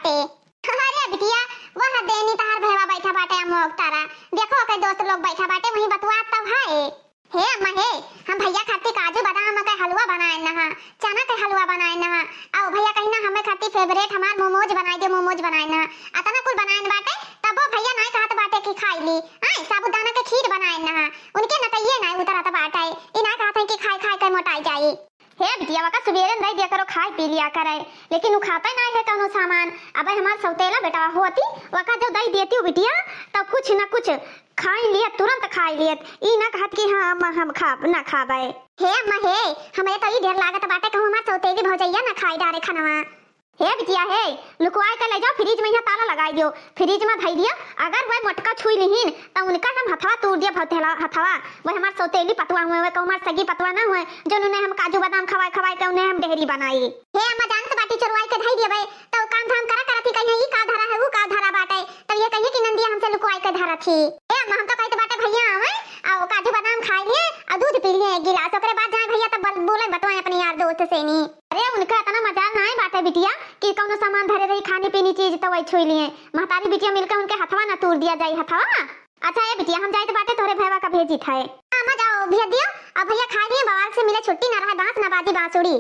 बाटे। अरे बिटिया वह देनी तहार भैया बैठा बाटे अमोक तारा, देखो के दोस्त लोग बैठा बाटे वही बतवा तब है। हे अम्मा हे, हम भैया खाती काजू बादाम का हलवा बनाए ना, चना का हलवा बनाए ना, और भैया कहीं ना हमें खाती फेवरेट हमार मोमोज बनाई दे, मोमोज बनाए ना, अतना कुल बनाए बाटे तबो भैया नहीं कहत बाटे कि खाई ली। हां साबूदाना के खीर बनाए ना, उनके नतइये नहीं उतरत बाटे, ई ना कहत है कि खाई खाई के मोटाई जाई। हे बिटिया का सुबेरे नहीं दिया करो, खाई पी लिया करे, लेकिन उ खाता नहीं है कौनो सामान। अब हमार सौतेला बेटा होती वका जो दई देती हूं बिटिया तब कुछ ना कुछ खाई लिया, तुरंत खाई लिया, ई ना कहत कि हां अम्मा हम खा ना खाबे। हे अम्मा हे, हमें तो ई ढेर लागत बाटे कहूं हमार सौतेली भौजैया ना खाई डारे खानवा। हे बिटिया हे, लुकवाई के ले जाओ फ्रिज में, यहाँ ताला लगाई दियो, फ्रिज में धई दियो, अगर वह मटका छुई लिहिन तो उनका हम हथवा तोड़ दिया भौतेला हथवा। वह हमार सौतेली पतवा हुए, वह हमार सगी पतवा ना हुए जो उन्हें हम काजू बादाम खवाए खवाए के उन्हें हम डेहरी बनाई। हे अम्मा जानत बाटी चोरवाई के धई दिए तो काम धाम करा करती कहीं ई का धरा है वो का धरा बाटे, तब ये कहिए कि नंदिया हमसे लुकवाई के धरा थी। हे अम्मा हम तो कहते बाटे भैया आवे और काजू बादाम खाई लिए और दूध पी लिए एक गिलास, ओकरे बाद जाए भैया तब बोले बतवाए अपने यार दोस्त से नी। अरे उनका इतना मजाक नहीं बाटे बिटिया कि कौनो सामान धरे रही खाने पीनी चीज तो वही छुई लिए, महतारी बिटिया मिलकर उनके हथवा ना तोड़ दिया जाए हथवा। अच्छा ये बिटिया हम जाए तो बाटे तोरे भैया का भेजी था। अम्मा जाओ भेज दियो, अब भैया खा लिए बवाल से मिले छुट्टी ना रहे, बांस ना बाजी बांसुड़ी।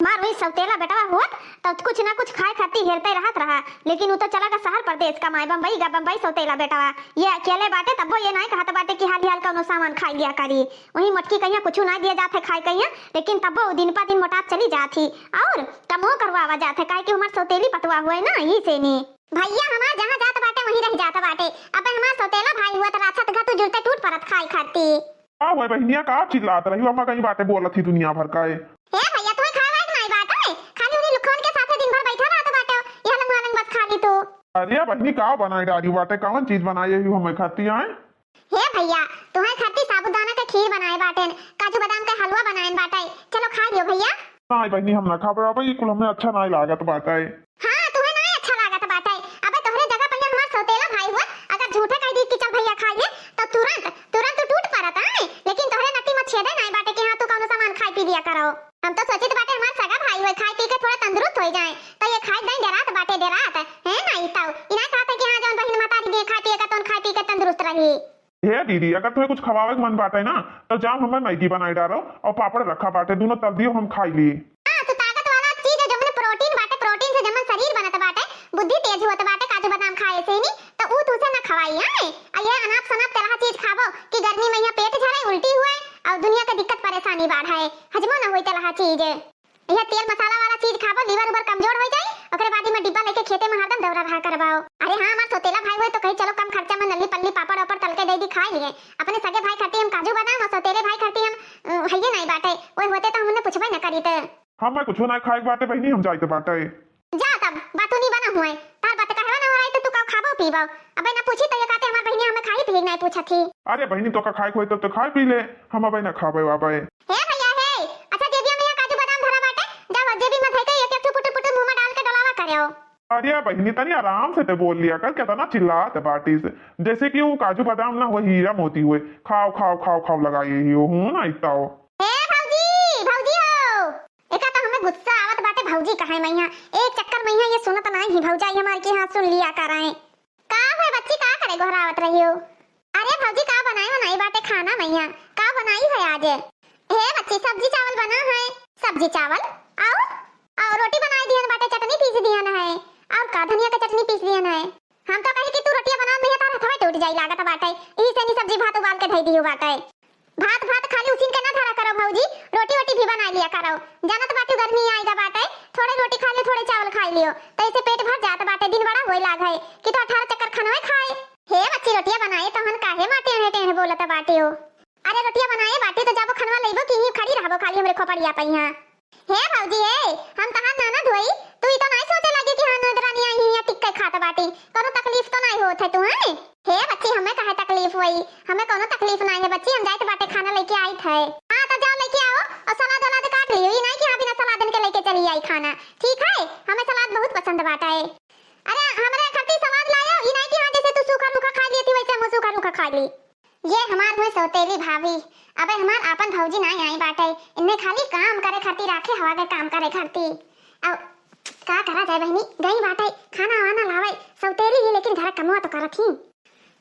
मार वही सौतेला बेटा होत तो कुछ ना कुछ खाए खाती हेरते रहत रहा, लेकिन वो तो चला का शहर प्रदेश कमाए बम्बई गा, बम्बई सौतेला बेटा ये अकेले बाटे तब ये नहीं कहत बाटे कि हाल हाल कौनो सामान खाई लिया करी, वही मटकी कहिया कुछ नहीं दिया जाते खाए कहिया, लेकिन तब वो दिन पर दिन मोटात चली जाती और कमो करवावा जाते काहे कि हमार सौतेली पतवा हुए ना ई से नी। भैया हमार जहां जात बाटे वहीं रह जाता बाटे, अब हमार सौतेला भाई हुआ तो राछत घा तू जुलते टूट परत खाई खाती। आ वो बहनिया का चिल्लात रही, अम्मा कहीं बातें बोलत थी दुनिया भर का। हे भैया तुम्हें खावा है नहीं बात है, खाली उन्हीं लुखन के साथ दिन भर बैठा रहता बाटे, यह लंग मालंग बस खाली तो। अरे बहनी का बनाई डाली बाटे, कौन चीज बनाई है हमें खाती आए। हे भैया तुम्हें खाती साबूदाना का खीर बनाए बाटे, काजू बादाम का हलवा बनाए बाटे, चलो खा लियो भैया। नहीं बहनी हम ना खा पाए, कुल हमें अच्छा नहीं लागत बाटे। हां तुम्हें नहीं अच्छा लागत बाटे, अबे तोहरे जगह पर हमार सौतेला भाई हुआ अगर झूठे कह दी कि चल भैया खा ले तो तुरंत तुरंत टूट पड़ता है, लेकिन तोहरे नटी में छेदे नहीं बाटे कि हां तू कौनो सामान खाई पी लिया करो। हम तो सोचित बाटे हमार सगा भाई हुए खाई पी के थोड़ा तंदुरुस्त हो जाए, तो ये खाई नहीं डरात बाटे डरात है नहीं तो इना कहता कि हां जौन बहन मातारी दे खाई पी के तो खाई पी के तंदुरुस्त रही। हे दीदी अगर तुम्हें कुछ खवावे के मन बाटे ना तो जाम हमें मैगी बनाई डालो और पापड़ रखा बाटे, दोनों तल दियो हम खाई लिए। हां तो ताकत वाला चीज है जमन प्रोटीन बाटे, प्रोटीन से जमन शरीर बनत बाटे, बुद्धि तेज होत बाटे, काजू बादाम खाए से नी तो ऊ तुसे ना खवाई है। आ ये अनाप शनाप तरह चीज खावो कि गर्मी में यहाँ पेट झरे उल्टी हुए और दुनिया के दिक्कत परेशानी बढ़ाए, हजमो ना होई तरह चीज। यह तेल मसाला वाला चीज खावो लीवर उबर कमजोर हो जाए, ओकरे बाद में डिब्बा लेके खेते में हरदम दौरा रहा करवाओ। अरे हां हमार सौतेला भाई हुए तो कहीं चलो कम खर्चा में नल्ली पल्ली पापड़ ऊपर तल के दे दी खाई लिए, अपने सगे भाई खाती हम काजू बादाम और सौतेले भाई खाती हम हइये नहीं बाटे, ओए होते तो हमने पूछबे न करी त। हमें कुछ ना खाए बाटे बहनी, हम जाते बाटे। जा तब बातू नहीं बना हुए, तार बात कहवा ना हो रही तो तू का खाबो पीबो, अबे ना पूछी तो ये कहते हमार बहनी हमें खाई पी नहीं पूछा थी। अरे बहनी तो का खाए खोए तो खाए पी ले, हम अबे ना खाबे वाबे। हे भैया हे, अच्छा जेबिया में काजू बादाम धरा बाटे, जा जेबी में धइ के एक एक पुट पुट मुंह में डाल के डलावा करियो। अरे बहनी तनी आराम से ते बोल लिया कर, क्या ना चिल्लात बाटी से जैसे कि वो काजू बादाम ना वो हीरा मोती हुए, खाओ खाओ खाओ खाओ लगाई ही हूं ना इतना हो। हे भौजी भौजी हो, एका तो हमें गुस्सा आवत बाटे भौजी कहे मैया एक चक्कर मैया ये सुनत नहीं ही भौजाई हमार के हाथ सुन लिया कराए। का भाई बच्ची का करे घोरावत रही हो। अरे भौजी का बनाई बाटे खाना मैया, का बनाई है आज। हे बच्ची सब्जी चावल बना है, सब्जी चावल और रोटी बनाई दिहन बाटे, चटनी पीस दिहन है और का धनिया का चटनी पीस दिहन है। हम तो कहे कि तू रोटियां बना भैया तारा थोड़ा टूट जाई लागत बाटे, इही से नी सब्जी भात उबाल के धई दियो बाटे। भात भात खाली उसीन के ना धरा करो भौजी, रोटी वोटी भी बना लिया करो, जानत बाटे गर्मी आएगा बाटे, थोड़े रोटी खा लियो थोड़े चावल खा लियो तो इसे पेट भर जात बाटे, दिन बड़ा होई लाग है कि तो 18 चक्कर खानवे खाए। हे बच्ची रोटियां बनाए तो हम काहे माटे हैं बोलत बाटे हो। अरे रोटियां बनाए बाटे तो जाबो खनवा लेबो कि ही खड़ी रहबो खाली हमरे खोपड़िया पइया। हे भौजी हे, हम तहां नाना धोई तू ई तो नहीं सोचे लगे कि हां नदरानी आई ही या टिक्के खात बाटी, कोनो तकलीफ तो नहीं होत है तू हैं। हे बच्ची हमें काहे तकलीफ होई, हमें कोनो तकलीफ नहीं है बच्ची, हम जाइत बाटे खाना लेके आई थे। हां तो जाओ लेके आओ और सलाद वलाद काट लियो, ई नहीं कि हां बिना सलाद के लेके चली आई खाना, ठीक है हमें सलाद बहुत पसंद बाटा है। अरे हमरे खातिर सलाद लायो, ई नहीं कि हां जैसे तू सूखा रूखा खा ली थी वैसे हम सूखा रूखा खा ली। ये हमार हुए सौतेली भाभी, अबे हमार आपन भौजी नहीं आई बाटे, इन्हें खाली काम करे खातिर राखे हवा के काम करे खातिर। अब का करा जाए बहनी, गई बाटे खाना वाना लावे सौतेली ही, लेकिन घर कमवा तो करत ही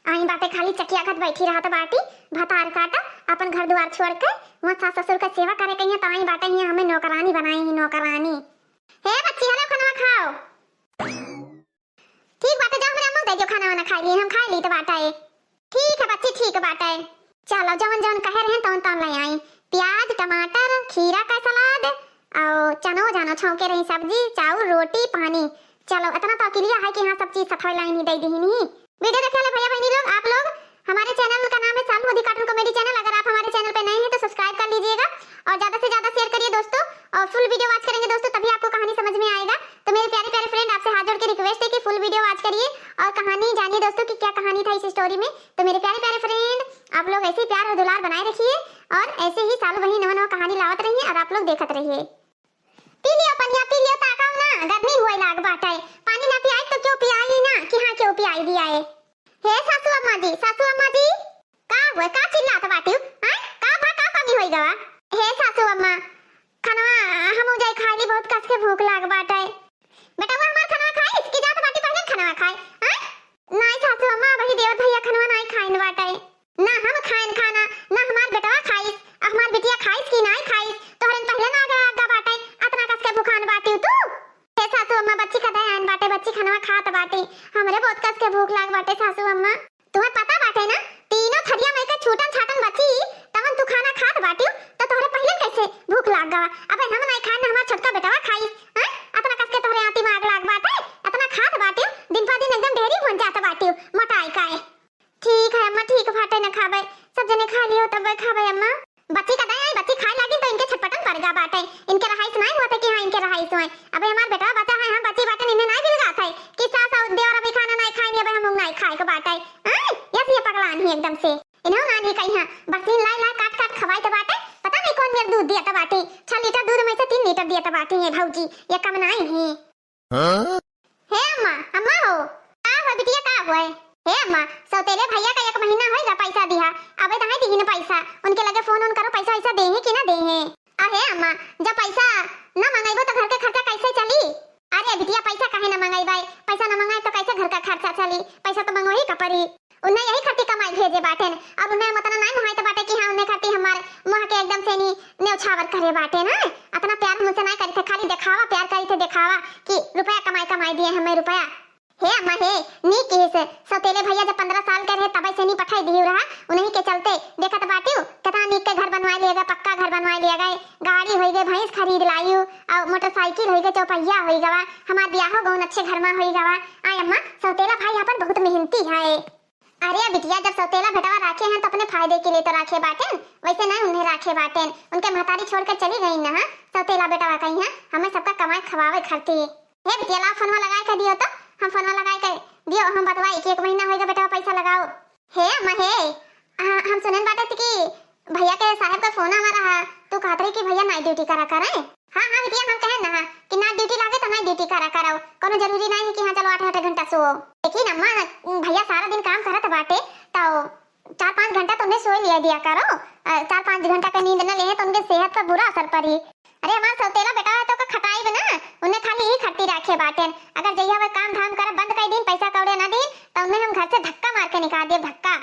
आई बाटे। खाली चकिया खत बैठी रहत बाटी, भतार काटा अपन घर द्वार छोड़ के वहाँ सास ससुर का सेवा करे कहीं, तो आई बाटे ही हमें नौकरानी बनाई ही, नौकरानी। हे बच्ची हेलो खाना खाओ। ठीक बाटे, जाओ मेरे अम्मा दे जो खाना वाना खा लिए, हम खा ली तो बाटे। ठीक है बच्ची, ठीक बाटे। चलो जवन जवन कहे रहे तौन तौन ले आई, प्याज टमाटर खीरा का सलाद और चनो जानो छौके रही सब्जी चावल रोटी पानी। चलो इतना तो अकेलिया है कि हाँ सब चीज सफाई लाइन ही दे दी नहीं। वीडियो देखने वाले भैया बहनी लोग, आप लोग हमारे चैनल का नाम है सालू मोदी कार्टून कॉमेडी चैनल। अगर आप हमारे चैनल पे नए हैं तो सब्सक्राइब कर लीजिएगा और ज्यादा से ज्यादा शेयर करिए दोस्तों, और फुल वीडियो वॉच करेंगे दोस्तों, तभी आपको कहानी समझ में आएगा। तो मेरे प्यारे प्यारे फ्रेंड, आपसे हाथ जोड़ के रिक्वेस्ट है कि फुल वीडियो वॉच करिए और कहानी जानिए दोस्तों कि क्या कहानी था इस स्टोरी में। तो मेरे प्यारे प्यारे फ्रेंड, आप लोग ऐसे ही प्यार और दुलार बनाए रखिए और ऐसे ही सालों बही नवा नवा कहानी लावत रहिए और आप लोग देखत रहिए। पी लियो पनिया, पी लियो, ताकाओ ना, गर्मी हुए लाग बाटे। पानी ना पियाई तो क्यों पियाई ना कि हाँ क्यों पियाई दिया है। हे सासू अम्मा जी, सासू अम्मा जी का हुए, का चिल्लात बाटी हां, का पानी होई गवा। हे सासू अम्मा खाना हम जाई खाई ली, बहुत कस के भूख लाग बाटे। बेटा वो हमार खाना खाई, इसकी जात बाटी पहले खाना खाई हां। नहीं सासू अम्मा, वही देवर भैया खाना नहीं खाइन बाटे ना, हम खाइन खाना ना, हमार बेटा खाई, हमार बिटिया खाई कि नहीं खाई, तोहरन पहले ना आगा बाटे, अतना कस के भूखान बाटी तू। हे सासू अम्मा बच्ची का दयान बाटे, बच्ची खाना खात बाटी, हमरे बहुत कस के भूख लाग बाटे सासू अम्मा। तुम्हें पता बाटे ना तीनों थरिया में के छूटन छाटन बची तवन तू खाना खात बाटी, तो तोहरे पहले कैसे भूख लाग गवा। अबे हम नहीं खाए ना, हमार छोटका बेटावा खाई हां, अतना कस के तोहरे आती में आग लाग बाटे, अतना खात बाटी, दिन पर दिन एकदम ढेरी बन जात बाटी, मोटाई काए। ठीक है अम्मा, ठीक फाटे न खाबे, सब जने खा लियो तब खाबे अम्मा। बच्ची का दया, बच्ची खाए लागी तो इनके छटपटन पड़ गा बाटे, इनके रहाइस नहीं होते कि हां इनके रहाइस होए। अबे हमार बेटा बच्चा है, हम बच्ची बाटे इन्हें नहीं बिल गात है कि सास और देवर अभी खाना नहीं खाएंगे, अबे हम नहीं खाए को बाटे हां। ये पगलान ही एकदम से इन्हों ना नहीं कहीं हां, बस इन लाई काट काट खवाई तो बाटे, पता नहीं कौन मेरे दूध दिया तो बाटे, 6 लीटर दूध में से 3 लीटर दिया तो बाटे। ये भौजी ये कम नहीं है। हे अम्मा, अम्मा हो का हो बिटिया, का हुआ है। हे अम्मा, सौतेले भैया का 1 महीना होएगा पैसा दिया, अबे तो है दी न पैसा, उनके लगे फोन ऑन करो, पैसा ऐसा देंगे कि ना देंगे। अरे अम्मा जब पैसा ना मंगाइबो तो घर के खर्चा कैसे चली। अरे बिटिया पैसा काहे ना मंगाइबे, पैसा ना मंगाए तो कैसे घर का खर्चा चली, पैसा तो मंगो ही कपड़ी। उन्हें यही खर्ची कमाई भेजे बाटे, अब उन्हें मतलब नहीं मुहाई तो बाटे कि हाँ उन्हें खर्ची हमारे मुँह के एकदम से नहीं न्यौछावर करे बाटे ना, अपना प्यार मुझसे नहीं करी थे, खाली दिखावा प्यार करी थे, दिखावा कि रुपया कमाई दिए हमें रुपया। हे अम्मा हे नी किस सौतेले भैया जब 15 साल के रहे तब से नहीं पठाई दी रहा, उन्हीं के चलते देखत बाटियो कथा नीक के घर बनवा लिएगा, पक्का घर बनवा लिया गए, गाड़ी होई गए, भैंस खरीद लायू और मोटरसाइकिल होई गए, चौपहिया होई गवा, हमार ब्याह गौन अच्छे घर में होई गवा। आय अम्मा सौतेला भाई अपन बहुत मेहनती है। अरे बिटिया जब सौतेला बेटवा राखे हैं तो अपने फायदे के लिए तो राखे बाटेन, वैसे नहीं उन्हें राखे बाटेन, उनके महतारी छोड़कर चली गई ना सौतेला बेटवा कहीं है, हमें सबका कमाई खवावे खरती। हे बिटिया ला फोनवा लगाए कर दियो तो हम फोनवा लगाए कर दियो, हम बतवाई कि 1 महीना होएगा बेटा पैसा लगाओ। हे अम्मा हे हम सुनन बाटे कि भैया के साहब का फोन आ रहा, तू कहत रही कि भैया नाइट ड्यूटी करा करे। हां हां बिटिया हम कहे ना कि नाइट ड्यूटी लागे तो नाइट ड्यूटी करा कराओ, कोनो जरूरी नहीं है कि हां चलो 8-8 घंटा सोओ। लेकिन अम्मा भैया सारा दिन काम करत बाटे तो 4-5 घंटा तो उन्हें सोए लिया दिया करो, 4-5 घंटा का नींद न ले तो उनके सेहत पर बुरा असर पड़ी। अरे हमारा सौतेला बेटा है तो का खटाई बना, उन्हें खाली ही खट्टी राखे बाटेन, अगर जइया वे काम धाम कर बंद कर दिन पैसा कौड़े ना दिन तो उन्हें हम घर से धक्का मार के निकाल दे धक्का।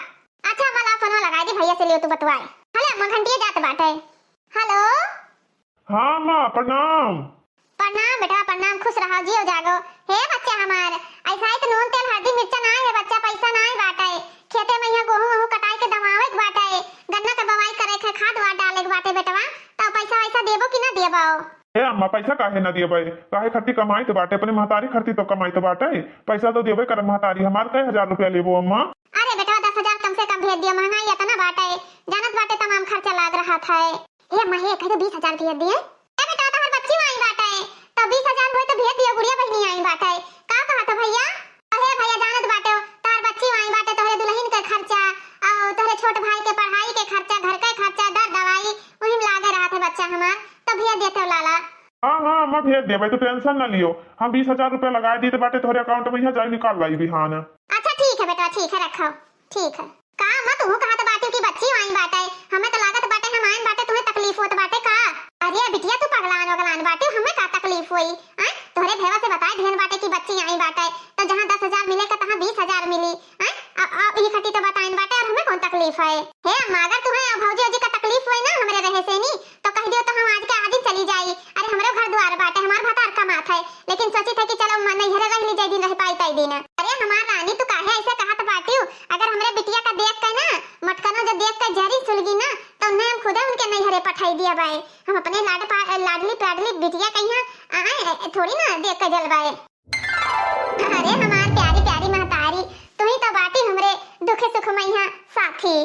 अच्छा मला फोन लगा दी भैया से लियो तू बतवाए। हेलो अम्मा घंटिया जात बाटे। हेलो हाँ माँ प्रणाम। प्रणाम बेटा प्रणाम, खुश रहो जियो जागो। हे बच्चा हमार ऐसा है तो नून तेल हल्दी मिर्चा ना है बच्चा, पैसा ना है बाटे, खेते में यहाँ गेहूं कटाई के दमावे के बाटे, गन्ना का दवाई करे के खाद वाद डाले के बाटे बेटवा, तो पैसा वैसा देबो कि ना देबो। हे अम्मा पैसा काहे ना दिए भाई, काहे खर्ची कमाई तो बाटे, अपने महतारी खर्ची तो कमाई तो बाटे, पैसा तो देबे कर महतारी, हमार कई 1000 रुपया लेबो अम्मा। अरे बेटा 10,000 कम से कम भेज दियो, महंगाई इतना बाटे, जानत बाटे तमाम खर्चा लाग रहा था। हे अम्मा हे कहे 20,000 भेज दिए। ए बेटा तो हर बच्ची आई बाटे तो 20,000 होय तो भेज दियो, गुड़िया बहनी आई बाटे। का कहा था भैया? अरे भैया जानत बाटे तार बच्ची आई बाटे, तोहरे दुल्हन के खर्चा और तोहरे छोट भाई के पढ़ाई के खर्चा, घर का खर्चा, दवाई वही में लागे रहा था बच्चा हमार, तो भेज देते लाला। हाँ हाँ अम्मा भेज दे भाई, तो टेंशन ना लियो, हम 20,000 रुपया लगा दी बाटे तोहरे अकाउंट में, यहाँ जाई निकाल लाई बिहान। अच्छा ठीक है बेटा ठीक है रखो ठीक है। का अम्मा तू कहा तो बाटे की बच्ची आई बाटे, हमें तो लागत बाटे हम आइन बाटे तुम्हें तकलीफ होत बाटे का। अरे बिटिया तू पगलान वगलान बाटे, हमें का तकलीफ हुई हां, तोहरे भेवा से बताए ढेर बाटे की बच्ची आई बाटे, तो जहाँ 10,000 मिले का तहाँ 20,000 मिली। हैं अब ये खटी तो बताइन बाटे और हमें कौन तकलीफ है? हे अम्मा अगर तुम्हें भौजी जी का तकलीफ हुई ना हमरे रहे से नी तो कह दियो तो हम आज के आज ही चली जाई। अरे हमरे घर द्वार बाटे, हमार भतार कमात है, लेकिन सोची थे कि चलो नैहरे रह ली जाई दिन रह पाई तई दिन। अरे हमार रानी तू काहे ऐसे कहत बाटियो? अगर हमरे बिटिया का देख के ना मटकनो जो देख के जरी सुलगी ना तो उन्हें हम खुद उनके नैहरे पठाई दिया बाई। हम अपने लाडली प्याडली बिटिया कहिया आए थोड़ी ना देख के जलवाए। अरे हमार प्यारी प्यारी महतारी तू ही तो बाटी हमरे दुखे सुख मैया साथी।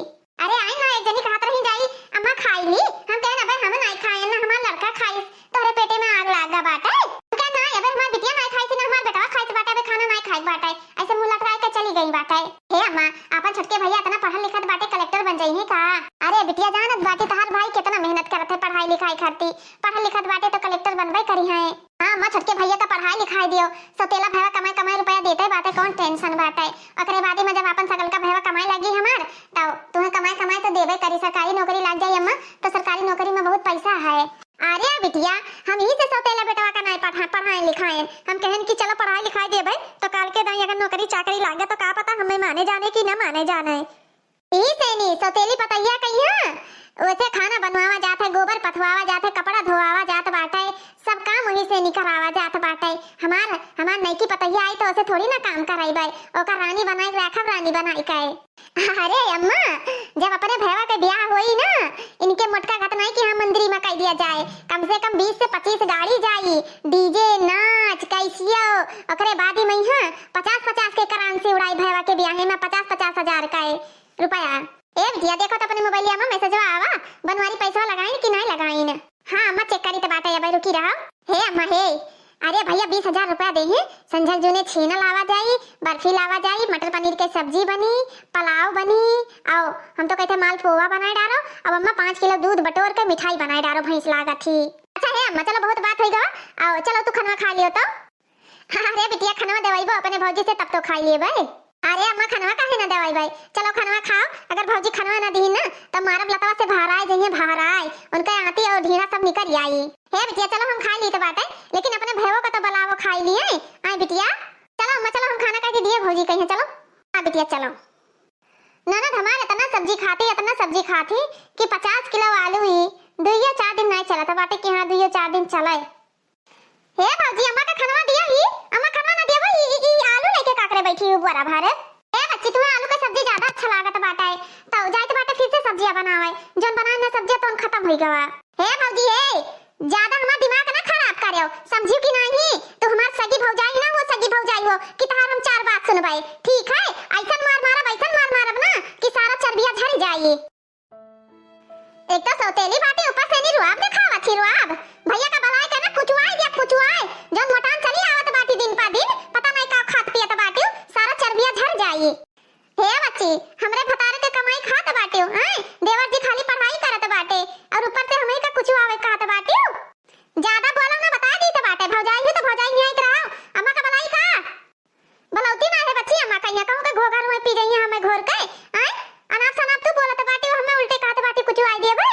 अरे आई ना एक जनी कहत रही जाई अम्मा खाई ली, हम कहना भाई हम नहीं खाए ना हमार लड़का खाई, तोरे पेटे में आग लागा बाटे। क्या ना अबे हमार बिटिया नहीं खाई थी ना हमार बेटा खाई बाटे, अबे खाना नहीं खाई बाटे, ऐसे मुंह लटकाए के चली गई बाटे। हे अम्मा अपन छोटके भैया इतना पढ़ल लिखत बाटे कलेक्टर बन जाई है का? अरे बिटिया जानत बाटे तहार भाई कितना मेहनत करत है पढ़ाई लिखाई करती, पढ़ल लिखत बाटे तो कलेक्टर बनबे करी है। हां अम्मा छोटके भैया का पढ़ाई लिखाई दियो, सतेला भैया कमाई कमाई रुपया देते बाटे, कौन टेंशन बाटे। ओकरे बाद में जब अपन सगल का भैया कमाई लगी हमार तो तुम्हें कमाई तो देबे करी, सरकारी नौकरी लग जाई अम्मा तो सरकारी नौकरी में बहुत पैसा है। अरे बिटिया हम ही से सौतेला बेटवा का नहीं पढ़ाए लिखाए, हम कहन कि चलो पढ़ाई लिखाई देबे तो काल के दाई अगर नौकरी चाकरी लागे तो का पता हमें माने जाने की ना माने जाने। ई से नी सौतेली पतैया कहिया वैसे खाना बनवावा जात है, गोबर पथवावा जात है, कपड़ा धोवावा जात बाटे, सब काम वही से निकरावा जात बाटे। हमार नई की पतैया आई तो उसे थोड़ी ना काम कराई बाई, ओकर रानी बनाई राखब रानी बनाई काए। अरे अम्मा जब अपने भैया के ब्याह होई ना इनके मोटका घट नहीं कि हम मंदिर में कह दिया जाए, कम से कम 20 से 25 गाड़ी जाई, डीजे नाच कैसियो, ओकरे बाद में हां 50-50 के करान से उड़ाई भैया के ब्याह में 50-50 हजार का रुपया। ए बिटिया देखो तो अपने मोबाइलिया में मैसेज आवा बनवारी पैसा लगाइन कि नहीं लगाइन? हां अम्मा चेक करी तो बाटे अब रुकी रहो। हे अम्मा हे अरे भैया 20,000 रुपया दे हैं, संजल जूने छीना लावा जाई, बर्फी लावा जाई, मटर पनीर के सब्जी बनी, पुलाव बनी, आओ हम तो कहते मालपुआ बनाए डालो, अब अम्मा 5 किलो दूध बटोर के मिठाई बनाए डालो भैंस लागत थी। अच्छा है अम्मा चलो बहुत बात होई गो, आओ चलो तू खाना खा लियो तो। अरे बिटिया खाना देवाइबो अपने भौजी से तब तो खाई लिए भाई। अरे अम्मा खाना काहे ना देवाई भाई, चलो खाना खाओ, अगर भौजी खाना ना दी ना तो मारब लतवा से भराए जइए भराए उनके आती और ढीना सब निकल आई। हे बिटिया चलो हम खाई ली तो बाटे, लेकिन अपने भैया को तो बुलाओ खाई लिए। आई बिटिया चलो अम्मा चलो हम खाना कह के दिए भौजी कहिए चलो। हां बिटिया चलो। ननद हमारे इतना सब्जी खाती कि 50 किलो आलू ही 2-4 दिन नहीं चला था बाटे कि हां 2-4 दिन चले। हे भौजी अम्मा का खाना दिया ही, अम्मा खाना ना दिया ई आलू लेके काकरे बैठी हूं बड़ा भर। ए बच्ची तुम्हें आलू का सब्जी ज्यादा अच्छा लागत बाटे तो जाए तो बाटे फिर से सब्जियां बनावे, जोन बनाए ना सब्जी तो खत्म हो गवा। हे भौजी हे ज्यादा हमारा दिमाग ना खराब करियो, समझियो कि नहीं तू हमार सगी भौजाई ना वो सगी भौजाई हो कि तहार हम 4 बात सुनबाई, ठीक है? ऐसन मार मारब ना कि सारा चर्बिया झड़ जाई। एक तो सौतेली बाटे ऊपर से नी रुआब दिखावा थी, रुआब भैया का भलाई के ना कुचवाए जोन मोटान चली आवत बाटी दिन पा दिन पता नहीं का खात पियत बाटी सारा चर्बिया झड़ जाई। हे बच्ची हमरे भतारे के कमाई खात बाटी हैं, देवर जी खाली पढ़ाई करत बाटे और ऊपर से हमें का कुचवावे खात बाटी। ज्यादा बोलम ना बता दी तो बाटे भौजाई है तो भौजाई नहीं आइत रहो, अम्मा का भलाई का भलौती ना है बच्ची, अम्मा कहिया कहूं के घोघर में पी जइए हमें घोर के हैं अनाप शनाप तू बोलत बाटी हमें उल्टे कहत बाटी कुचवाई देबे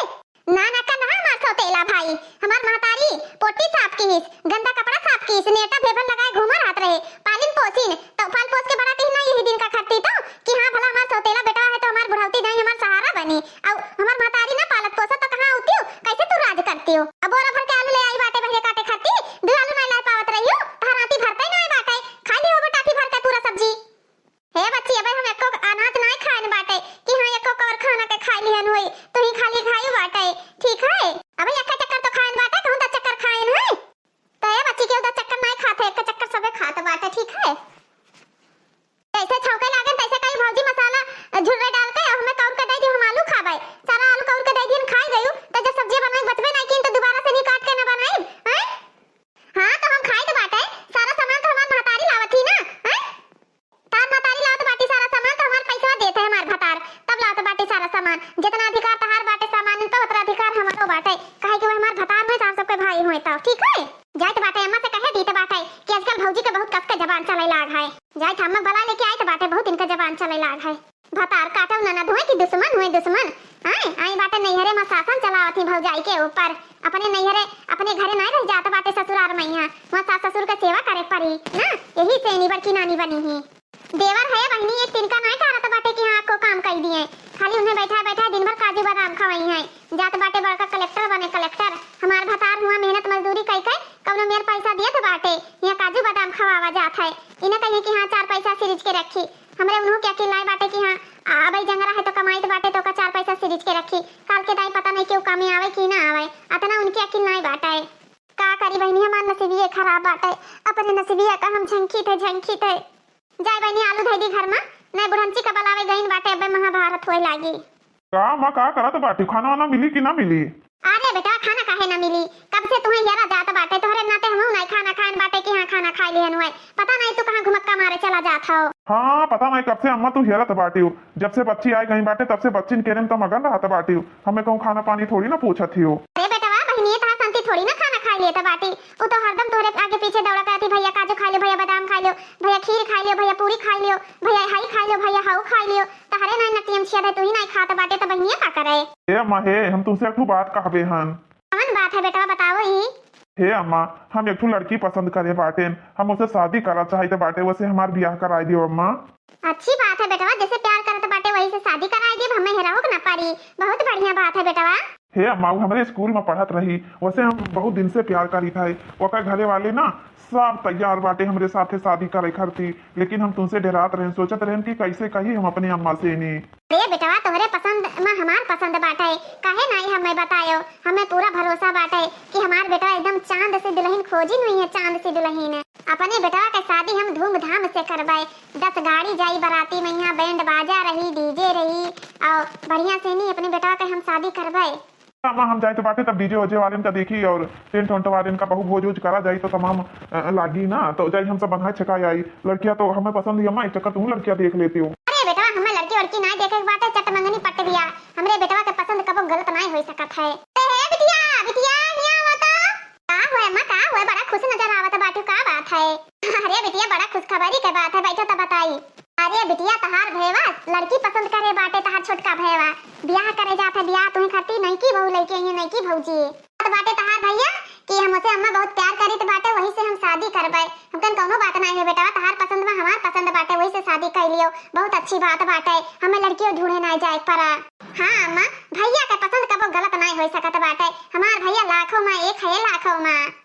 ना ना का ना मार सौतेला भाई। हमार महतारी पोटी साफ कीस, गंदा कपड़ा साफ कीस, नेटा भेबन लगाए घूमा रात रहे, पालिन पोसिन तो पाल पोस के बड़ा कहीं ना यही दिन का खर्ती तो कि हां भला हमार सौतेला बेटा है तो हमार बुढ़ौती नहीं हमार सहारा बनी, और हमार महतारी ना पालत पोसत तो कहां होती हो, कैसे तू राज करती हो? अब बोरा भर के आलू ले आई बाटे भैया काटे खाती, 2 आलू नहीं ला पावत रही हो, तहराती भरते नहीं बाटे, खाली हो टाटी भर के पूरा सब्जी। हे बच्ची अब हम एको अनाज नहीं खाइन बाटे कि हां एको कवर खाना के खाई लिहन होई, तू ही खाली खाई बाटे, ठीक है? अब एक चक्कर तो खाइन बाटे, कहूं तो चक्कर खाइन है तो ये बच्ची के उदा चक्कर नहीं खाते, एक चक्कर सबे खात बाटे, ठीक है? ऐसे छौके लागन तैसे कई भौजी मसाला झुर्रे डाल के हमें कौर के दे दी, हम आलू खाबै, सारा आलू कौर के दे दी खाई गयो तो जब सब्जी बनाई बचबे नहीं की तो दोबारा से नहीं काट के ना बनाई हैं। हां तो हम खाई तो बाटे सारा सामान तो हमार महतारी लावत थी ना हैं, तार महतारी लावत बाटी सारा सामान तो हमार पैसा देते हमार भतार तब लावत बाटी सारा सामान, जितना अधिकार तहार बाटे सामान तो उतना अधिकार हमारो बाटे, काहे कि वो हमार भतार में तार सबके भाई होय तो ठीक है? जाइत बाटे अम्मा से कहे दी तो बाटे कि आजकल भौजी के बहुत कस के जबान चले लाग है, जाइत अम्मा भला लेके आए तो बाटे बहुत इनका जबान चले लाग है। भतार काटव ना धोए कि दुश्मन हुए दुश्मन, आई बाटे नैहरे में शासन चलावत ही भौजाई के ऊपर। अपने नैहरे अपने घरे नहीं रह जात बाटे ससुराल में यहाँ वहाँ सास ससुर के सेवा करे पड़ी ना, यही से निबर की नानी बनी ही। देवर है बहनी एक तिनका नहीं टारत बाटे कि हाँ को काम कर दिए, खाली उन्हें बैठा बैठा दिन भर काजू बादाम खवाई है। जात बाटे बड़का कलेक्टर बने कलेक्टर, हमार भतार हुआ मेहनत मजदूरी कई कई कौनो मेर पैसा दिए तो बाटे यहाँ काजू बादाम खवावा जात है। इन्हें कहिए कि हाँ 4 पैसा सिरिज के रखी, हमरे उन्हों क्या किलाई बाटे कि हाँ अब जंगरा है तो कमाई तो बाटे तो का 4 पैसा सिरिज के रखी, काल के दाई पता नहीं क्यों कामे आवे कि ना आवे, अतना उनके अकिल नहीं बाटे। का करी बहनी हमार नसीबिये खराब बाटे, अपने नसीबिया का हम झंकी थे जाय बहनी आलू धई दी घर में, नहीं बुढ़ंची का बलावे गईन बाटे अब महाभारत होए लागी। का माँ का करत बाटी, खाना वाना मिली कि ना मिली? अरे बेटा खाना काहे ना मिली, कब से तुम्हें यारा जात बाटे, तोहरे नाते हमहू नहीं खाना खान बाटे कि हाँ खाना खा लिहन हुए, पता नहीं तू कहाँ घुमक्का मारे चला जात हो। हाँ पता नहीं कब से अम्मा तू हेरत बाटी हूँ, जब से बच्ची आई गई बाटे तब से बच्ची केरे में तो मगन रहता बाटी हूँ, हमें कहूँ खाना पानी थोड़ी ना पूछत थी हो। अरे बेटा बहनी तहा संती थोड़ी ना खाना खा लिए था बाटी, वो तो हरदम तोहरे आगे पीछे दौड़ा करती, भैया काजू खा लियो, भैया बादाम खा लियो, भैया खीर खा लियो, भैया पूरी खा लियो, भैया हाई खा लियो, भैया हाउ खा लियो, तहरे नहीं नटियम छिया तू ही नहीं खाता बाटे तो बहनिया का करे। हे अम्मा हे हम तुमसे एक बात कहबे हन। कौन बात है बेटा बताओ ही। हे अम्मा हम एक लड़की पसंद करे बाटे, हम उसे शादी करा चाहते बाटे, वैसे हमार ब्याह कराई दियो अम्मा। अच्छी बात है बेटा, जैसे प्यार करते बाटे वही से शादी कराई दी, हमें हेराहो ना पारी, बहुत बढ़िया बात है बेटा। हे अम्मा वो हमारे स्कूल में पढ़त रही, वैसे हम बहुत दिन से प्यार करी था, ओकर घरे वाले ना सब तैयार बाटे हमरे साथे शादी करे खरती, लेकिन हम तुमसे डरात रहे, सोचत रहे कि कैसे कही हम अपने अम्मा से नहीं। अरे बेटा तोहरे पसंद में हमार पसंद बाटे, काहे नहीं हमें बतायो, हमें पूरा भरोसा बाटे कि हमार बेटा एकदम चांद से दुल्हन खोजी नहीं है, चांद से दुल्हन। अपने बेटा के शादी हम धूमधाम से करवाए, 10 गाड़ी जाई बराती में, यहाँ बैंड बाजा रही, डीजे रही और बढ़िया से नहीं अपने बेटा के हम शादी करवाए। अम्मा हम जाए तो बाटे तब डीजे वजे वाले का देखी और टेंट वेंट वाले का बहु भोज वोज करा जाई तो तमाम लागी ना, तो जाई हम सब बंधाए छकाई आई। लड़कियां तो हमें पसंद ही अम्मा, इस चक्कर तुम लड़कियां देख लेती हो। अरे बेटा हमें लड़की वड़की नहीं देखे के बाटे, चट मंगनी पट बिया, हमरे बेटवा के पसंद कबो गलत नहीं हो सकत है। ए बिटिया बिटिया निया आवत का होए अम्मा, का होए, बड़ा खुश नजर आवत बाटू, का बात है? अरे बिटिया बड़ा खुशखबरी के बात है, बैठो तो बताई। अरे बिटिया तहार भैया लड़की पसंद करे बाटे, तहार छोटका भैया ब्याह करे जात है, ब्याह तुम्हें खाती नहीं की बहू लइके ये नहीं की भौजी बाटे तहार भैया कि हमसे अम्मा बहुत प्यार करी तो बाटे, वही से हम शादी करवाए, हमकन कोनो बात नहीं है बेटा, तहार पसंद में हमार पसंद बाटे, वही से शादी कर लियो, बहुत अच्छी बात बाटे, हमें लड़कियों ढूंढे ना जाए पड़ा। हाँ अम्मा भैया के पसंद कबो गलत नहीं हो सकत बाटे, हमार भैया लाखों में एक है, लाखों में।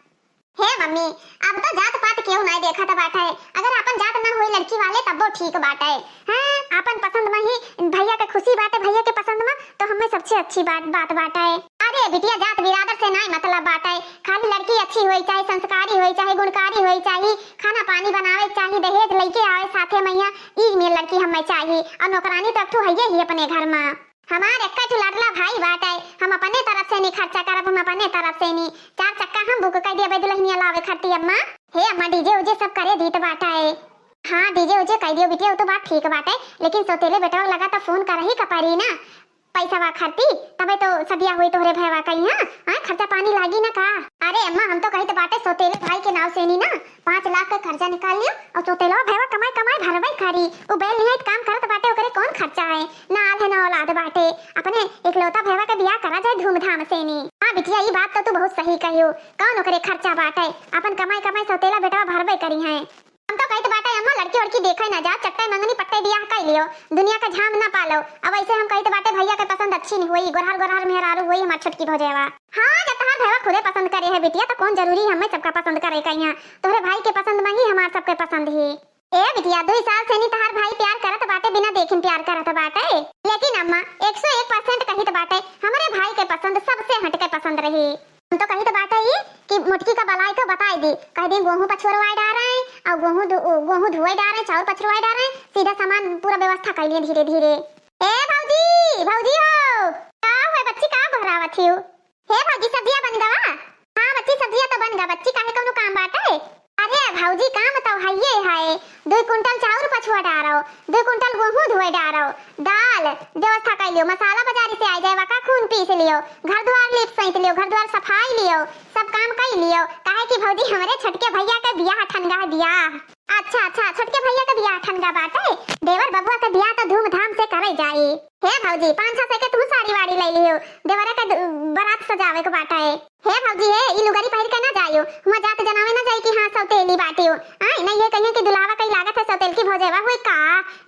हे मम्मी अब तो जात पात क्यों नहीं देखा था बाटे, अगर अपन जात ना हुई लड़की वाले तब वो ठीक बाटे। हाँ अपन पसंद में ही भैया के खुशी बाटे, भैया के पसंद में तो हमें सबसे अच्छी बात बाटे। अरे बिटिया जात बिरादर से नहीं मतलब बाटे, खाली लड़की अच्छी हुई चाहे, संस्कारी हुई चाहे, गुणकारी हुई चाहे, खाना पानी बनावे चाहे, दहेज लेके आवे साथे मैया ई में लड़की हमें चाहिए, और नौकरानी तक तो है ही अपने घर में। हमारे एक लाडला भाई बाटे, हम अपने तरफ से नहीं खर्चा करब, हम अपने तरफ से नहीं, 4 चक्का हम बुक कर दिया दुल्हनिया लावे खरती अम्मा। हे अम्मा डीजे उजे सब करे दी तो बाटा है। हाँ डीजे उजे कह दियो बिटिया, वो तो बात ठीक बाटे, लेकिन सोतेले बेटा लगा तो फोन कर ही कपारी ना, पैसा वा खरती तबे तो सदिया हुई तोहरे भैया कही। हाँ खर्चा पानी लागी ना का? अरे अम्मा हम तो कही तो बाटे सोतेले भाई के नाव से नहीं ना 5 लाख का खर्चा निकाल लियो, और सोतेला भैया कमाई कमाई भरवाई खरी, वो बैल निहायत काम करत बाटे, ओकरे कौन खर्चा है, ना आल है ना औलाद बाटे, अपने इकलौता भैया का ब्याह करा जाए धूमधाम से नहीं। हाँ बिटिया ये बात तो तू बहुत सही कहियो, कौन ओकरे खर्चा बाटे, अपन कमाई कमाई सोतेला बेटा भरवाई करी है। हम तो कहते बाटे अम्मा लड़की वड़की देखे ना जा, चट्टे मंगनी पट्टे ब्याह कर लियो, दुनिया का झाम ना पालो। अब ऐसे हम कहते बाटे भैया के पसंद अच्छी नहीं हुई, गोरहर गोरहर मेहरारू हुई हमार छोटकी भौजेवा। हाँ जब तहार भैया खुदे पसंद करे है बिटिया तो कौन जरूरी हमें सबका पसंद करे कहिया, तोहरे भाई के पसंद में ही हमार सबके पसंद ही। ए बिटिया 2 साल से नहीं तहार भाई प्यार करत बाटे, बिना देखे प्यार करत बाटे, लेकिन अम्मा 101% कही तो बाटे हमारे भाई के पसंद सबसे हटके पसंद रही। हम तो कही तो बात है कि मुटकी का बलाई तो बताई दी, कह दी गेहूं पछुरवाई डाल रहे हैं और गेहूं धुआई डाल रहे हैं, चावल पछुरवाई डाल रहे हैं, सीधा सामान पूरा व्यवस्था कर लिए धीरे धीरे। ए भौजी भौजी हो का हुआ बच्ची का बहरावत हो? हे भौजी सब्जियां बन गवा? हाँ बच्ची सब्जियां तो बन गा, बच्ची काहे कौनो काम बाटे? अरे भौजी काम तो हइये है, 2 कुंटल चावल पछुआ डालो, 2 कुंटल गेहूं धुए डालो, दाल व्यवस्था कर लियो, मसाला बाजारी से आ जाए का खून पीस लियो, घर द्वार लिप सहित लियो, घर द्वार सफाई लियो, सब काम कर लियो, काहे कि भौजी हमारे छटके भैया के बियाह ठनगा बियाह। अच्छा अच्छा, छोटके भैया का बियाह ठनगा बाटे, देवर बबुआ का बियाह तो धूमधाम से करे जाई। हे भौजी 500 के तू साड़ी वाड़ी ले लियो, देवरा का बारात सजावे के बाटा है। हे भौजी हे ई लुगारी पहिर के ना जाइयो, हुआ जात जनावे ना जाई कि हां सौतेली बाटियो। आई नहीं ये कहियो कि दुलावा कई लागत है सौतेल की भौजेवा हुई का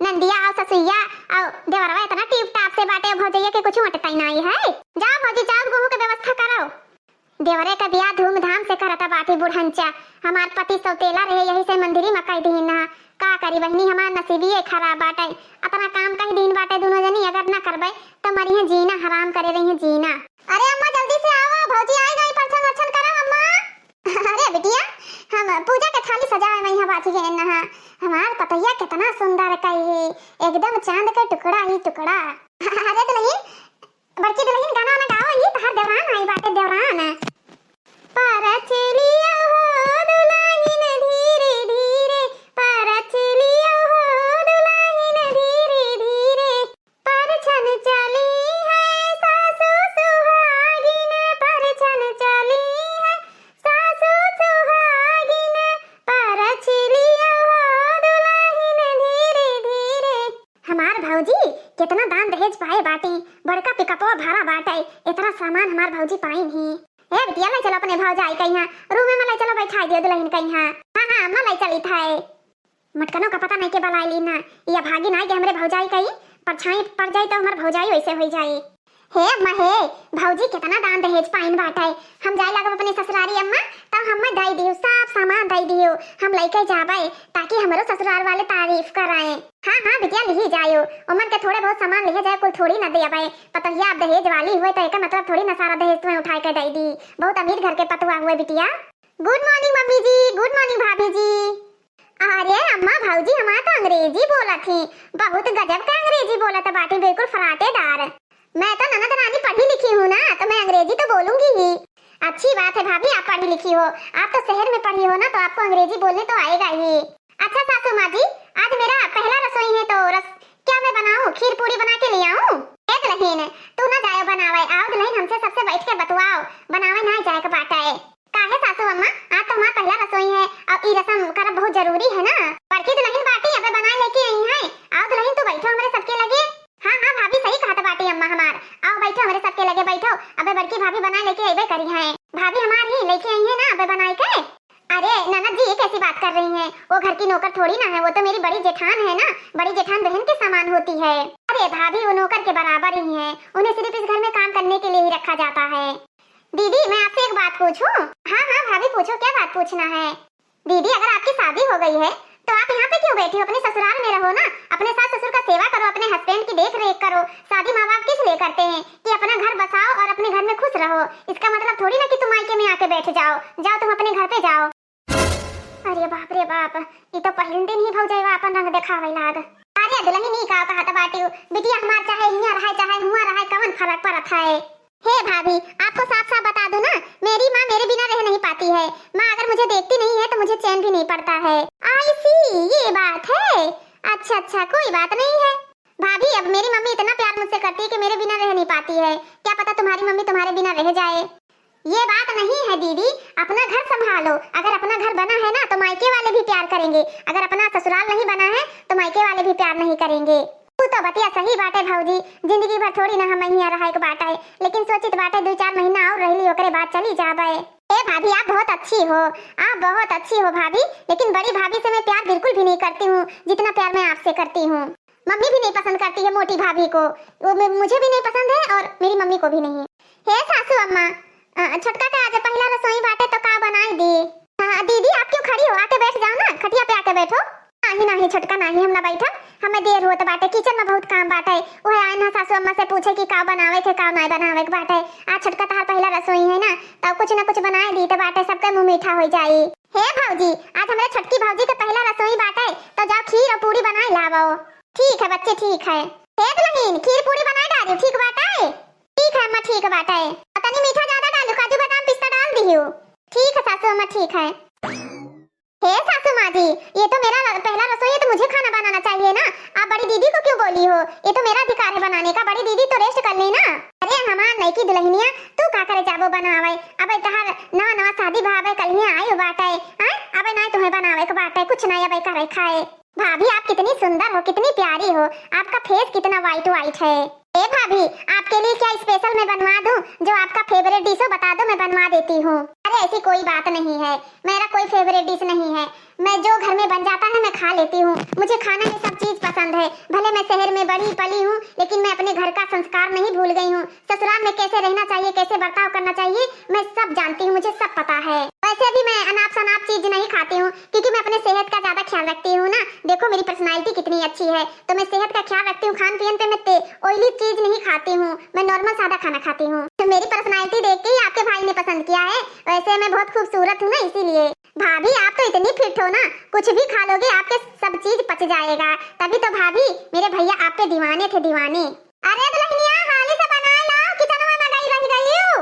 नंदिया और ससुइया और देवरवा इतना टिप टाप से बाटे भौजैया के कुछ हटताई नहीं है। जाओ भौजी जाओ, गेहूं के व्यवस्था करो। देवरे का बियाह धूमधाम से करता बाटी बुढ़ंचा, हमार पति सौतेला रहे यही से मंदिरी मकई दीन ना का करी बहनी, हमार नसीबिए खराब बाटे। अपना काम कहीं दिन बाटे दोनों जनी, अगर ना करबे तो मरिए जीना हराम करे रही जीना। अरे अम्मा जल्दी से आओ, भौजी आई गई, परछन अर्छन करो अम्मा। अरे बिटिया हम पूजा के थाली सजावे में यहाँ बाची गए ना, हमार पतैया कितना सुंदर कही, एकदम चांद का टुकड़ा ही टुकड़ा। अरे दुल्हन बड़की दुल्हन गाना ना गाओ, ये तहार देवरान आई बाटे देवरान। परछ लिया हो दुल्हन धीरे धीरे, परछ लिया हो दुल्हन धीरे धीरे, परछन चली है सासू सुहागिन, परछन चली है सासू सुहागिन, परछ लिया हो दुल्हन धीरे धीरे। हमार भौजी कितना दान दहेज पाए बाटी, बड़का पिकअपवा भाड़ा बाटे, इतना सामान हमार भौजी पाई नहीं। ए बिटिया ले चलो अपने भौजाई कहीं रूम में ले चलो, बैठा दियो दुल्हन कहीं। हां हां मैं ले चली थाए, मटकनों का पता नहीं के बलाई ली ना, या भागी ना के हमरे भौजाई कहीं परछाई पड़ जाई तो हमर भौजाई वैसे हो जाई। हे अम्मा हे भौजी कितना दान दहेज पाइन बाटे, हम जाए लागब अपने ससुरारी अम्मा तब हम दई दियो, सब सामान दई दियो, हम लेके जाबे ताकि हमरो ससुराल वाले तारीफ कराएं। हां हां बिटिया लिही जायो, उमन के थोड़े बहुत सामान लिहे जाए, कुल थोड़ी ना देबे, पतैया अब दहेज वाली हुए तो एका मतलब थोड़ी ना सारा दहेज तुम्हें उठा के दई दी, बहुत अमीर घर के पतुआ हुए बिटिया। गुड मॉर्निंग मम्मी जी, गुड मॉर्निंग भाभी जी। अरे अम्मा भौजी हमारा तो अंग्रेजी बोला थी, बहुत गजब का अंग्रेजी बोला था बाटी, बिल्कुल फराटेदार। मैं तो ननद रानी पढ़ी लिखी हूँ ना, तो मैं अंग्रेजी तो बोलूंगी ही। अच्छी बात है भाभी, आप पढ़ी लिखी हो, आप तो शहर में पढ़ी हो ना, तो आपको अंग्रेजी बोलने तो आएगा ही। अच्छा सासू माँ जी आज मेरा पहला रसोई है, तो क्या मैं बनाऊं, खीर पूरी बना के ले आऊं? दुल्हन तू ना जाए बनावे, आओ दुल्हन हमसे सबसे बैठ के बतवाओ, बनावे ना जाए का बाटा है। काहे सासू अम्मा आज तो हमारा पहला रसोई है और ई रसम करब बहुत जरूरी है ना, बड़की दुल्हन बाटी अबे बना लेके आई है, आओ दुल्हन तू बैठो हमारे सबके लगे। हाँ हाँ भाभी सही कहा था बाटी अम्मा हमार, आओ बैठो हमारे सबके लगे बैठो, अबे बड़की भाभी बना लेके अबे करी है, भाभी हमारी लेके आई है ना अबे बनाई के। अरे ननद जी ये कैसी बात कर रही हैं, वो घर की नौकर थोड़ी ना है, वो तो मेरी बड़ी जेठान है ना, बड़ी जेठान बहन के समान होती है। अरे भाभी वो नौकर के बराबर ही है, उन्हें सिर्फ इस घर में काम करने के लिए ही रखा जाता है। दीदी मैं आपसे एक बात पूछूं? हाँ हाँ भाभी पूछो, क्या बात पूछना है? दीदी अगर आपकी शादी हो गई है तो आप यहाँ पे क्यों बैठी हो, अपने ससुराल में रहो ना, अपने सास ससुर का सेवा करो, अपने हस्बैंड की देख रेख करो। शादी माँ बाप किस लिए करते हैं कि अपना घर बसाओ और अपने घर में खुश रहो, इसका मतलब थोड़ी ना कि तुम मायके में आके बैठ जाओ, जाओ तुम अपने घर पे जाओ। अरे बाप रे बाप, ये तो पहले दिन ही भौजाई अपन रंग दिखावे लाग। अरे दुल्हन नहीं का कहा था बाटी बिटिया हमार चाहे हिया रहे चाहे हुआ रहे, कौन फर्क पड़ता है? हे भाभी आपको साफ साफ बता दूं ना, मेरी माँ मेरे बिना रह नहीं पाती है, माँ अगर मुझे देखती नहीं है तो मुझे चैन भी नहीं पड़ता है। आई सी ये बात है, अच्छा अच्छा कोई बात नहीं है भाभी, अब मेरी मम्मी इतना प्यार मुझसे करती है कि मेरे बिना रह नहीं पाती है, क्या पता तुम्हारी मम्मी तुम्हारे बिना रह जाए। ये बात नहीं है दीदी, अपना घर संभालो, अगर अपना घर बना है ना तो मायके वाले भी प्यार करेंगे, अगर अपना ससुराल नहीं बना है तो मायके वाले भी प्यार नहीं करेंगे। तू तो बतिया सही बात है भौजी, जिंदगी भर थोड़ी ना हम यहाँ रहे के बात है, लेकिन सोचित बात है 2-4 महीना और रह ली ओकरे बाद चली जाबे। ए भाभी आप बहुत अच्छी हो, आप बहुत अच्छी हो भाभी, लेकिन बड़ी भाभी से मैं प्यार बिल्कुल भी नहीं करती हूँ जितना प्यार मैं आपसे करती हूँ। मम्मी भी नहीं पसंद करती है मोटी भाभी को, वो मुझे भी नहीं पसंद है और मेरी मम्मी को भी नहीं। हे सासू अम्मा छोटका का आज पहला रसोई बाटे तो का बनाई दी। दीदी आप क्यों खड़ी हो, आके बैठ जाओ ना, खटिया पे आके बैठो। नहीं नहीं छोटका नहीं, हम ना बैठा, हमें देर होत बाटे, किचन में बहुत काम बाटे, ओए आए ना सासू अम्मा से पूछे कि का बनावे के का नहीं बनावे के बाटे। आज छोटका तार पहला रसोई है ना, तो कुछ ना कुछ बनाए दी तो बाटे सबके मुंह मीठा हो जाई। हे भौजी आज हमारे छोटकी भौजी का पहला रसोई बाटे, तो जाओ खीर और पूरी बनाए लावो। ठीक है बच्चे ठीक है, हे दुल्हन खीर पूरी बनाए डालियो, ठीक बाटे? ठीक है अम्मा ठीक बाटे, पता नहीं मीठा ज्यादा डालू, काजू बादाम पिस्ता डाल दियो। ठीक है सासू अम्मा ठीक है। हे सासू माँ जी ये तो मेरा पहला रसोई है तो मुझे खाना बनाना चाहिए ना, आप बड़ी दीदी को क्यों बोली हो, ये तो मेरा अधिकार है बनाने का, बड़ी दीदी तो रेस्ट कर लेना। अरे हमार नई की दुल्हनिया तू का करे जाबो बनावे, अब तहार नवा नवा शादी भावे कल ही आई हो बाटे, हां अब ना तो तुम्हें बनावे के बाटे कुछ नया भाई करे खाए। भाभी आप कितनी सुंदर हो, कितनी प्यारी हो, आपका फेस कितना वाइट वाइट है। ए भाभी, आपके लिए क्या स्पेशल मैं बनवा दूं? जो आपका फेवरेट डिश हो बता दो, मैं बनवा देती हूँ। अरे ऐसी कोई बात नहीं है, मेरा कोई फेवरेट डिश नहीं है। मैं जो घर में बन जाता है मैं खा लेती हूँ। मुझे खाना में सब चीज पसंद है। भले मैं शहर में बड़ी पली हूँ, लेकिन मैं अपने घर का संस्कार नहीं भूल गई हूँ। ससुराल में कैसे रहना चाहिए, कैसे बर्ताव करना चाहिए, मैं सब जानती हूँ, मुझे सब पता है। वैसे भी मैं अनाप शनाप चीज नहीं खाती हूँ, क्योंकि मैं अपने सेहत का ज्यादा ख्याल रखती हूँ ना। देखो मेरी पर्सनालिटी कितनी अच्छी है, तो मैं सेहत का ख्याल रखती हूँ। खान पीन पे मैं ऑयली चीज नहीं खाती हूँ, मैं नॉर्मल सादा खाना खाती हूँ। तो मेरी पर्सनालिटी देख के ही आपके भाई ने पसंद किया है। वैसे मैं बहुत खूबसूरत हूँ ना, इसीलिए। भाभी आप तो इतनी फिट हो ना, कुछ भी खा लोगे आपके सब चीज पच जाएगा। तभी तो भाभी मेरे भैया आप पे दीवाने थे, दीवाने। अरे दुल्हनिया हाली से बना लो, किचन में मैं गई रही हूँ।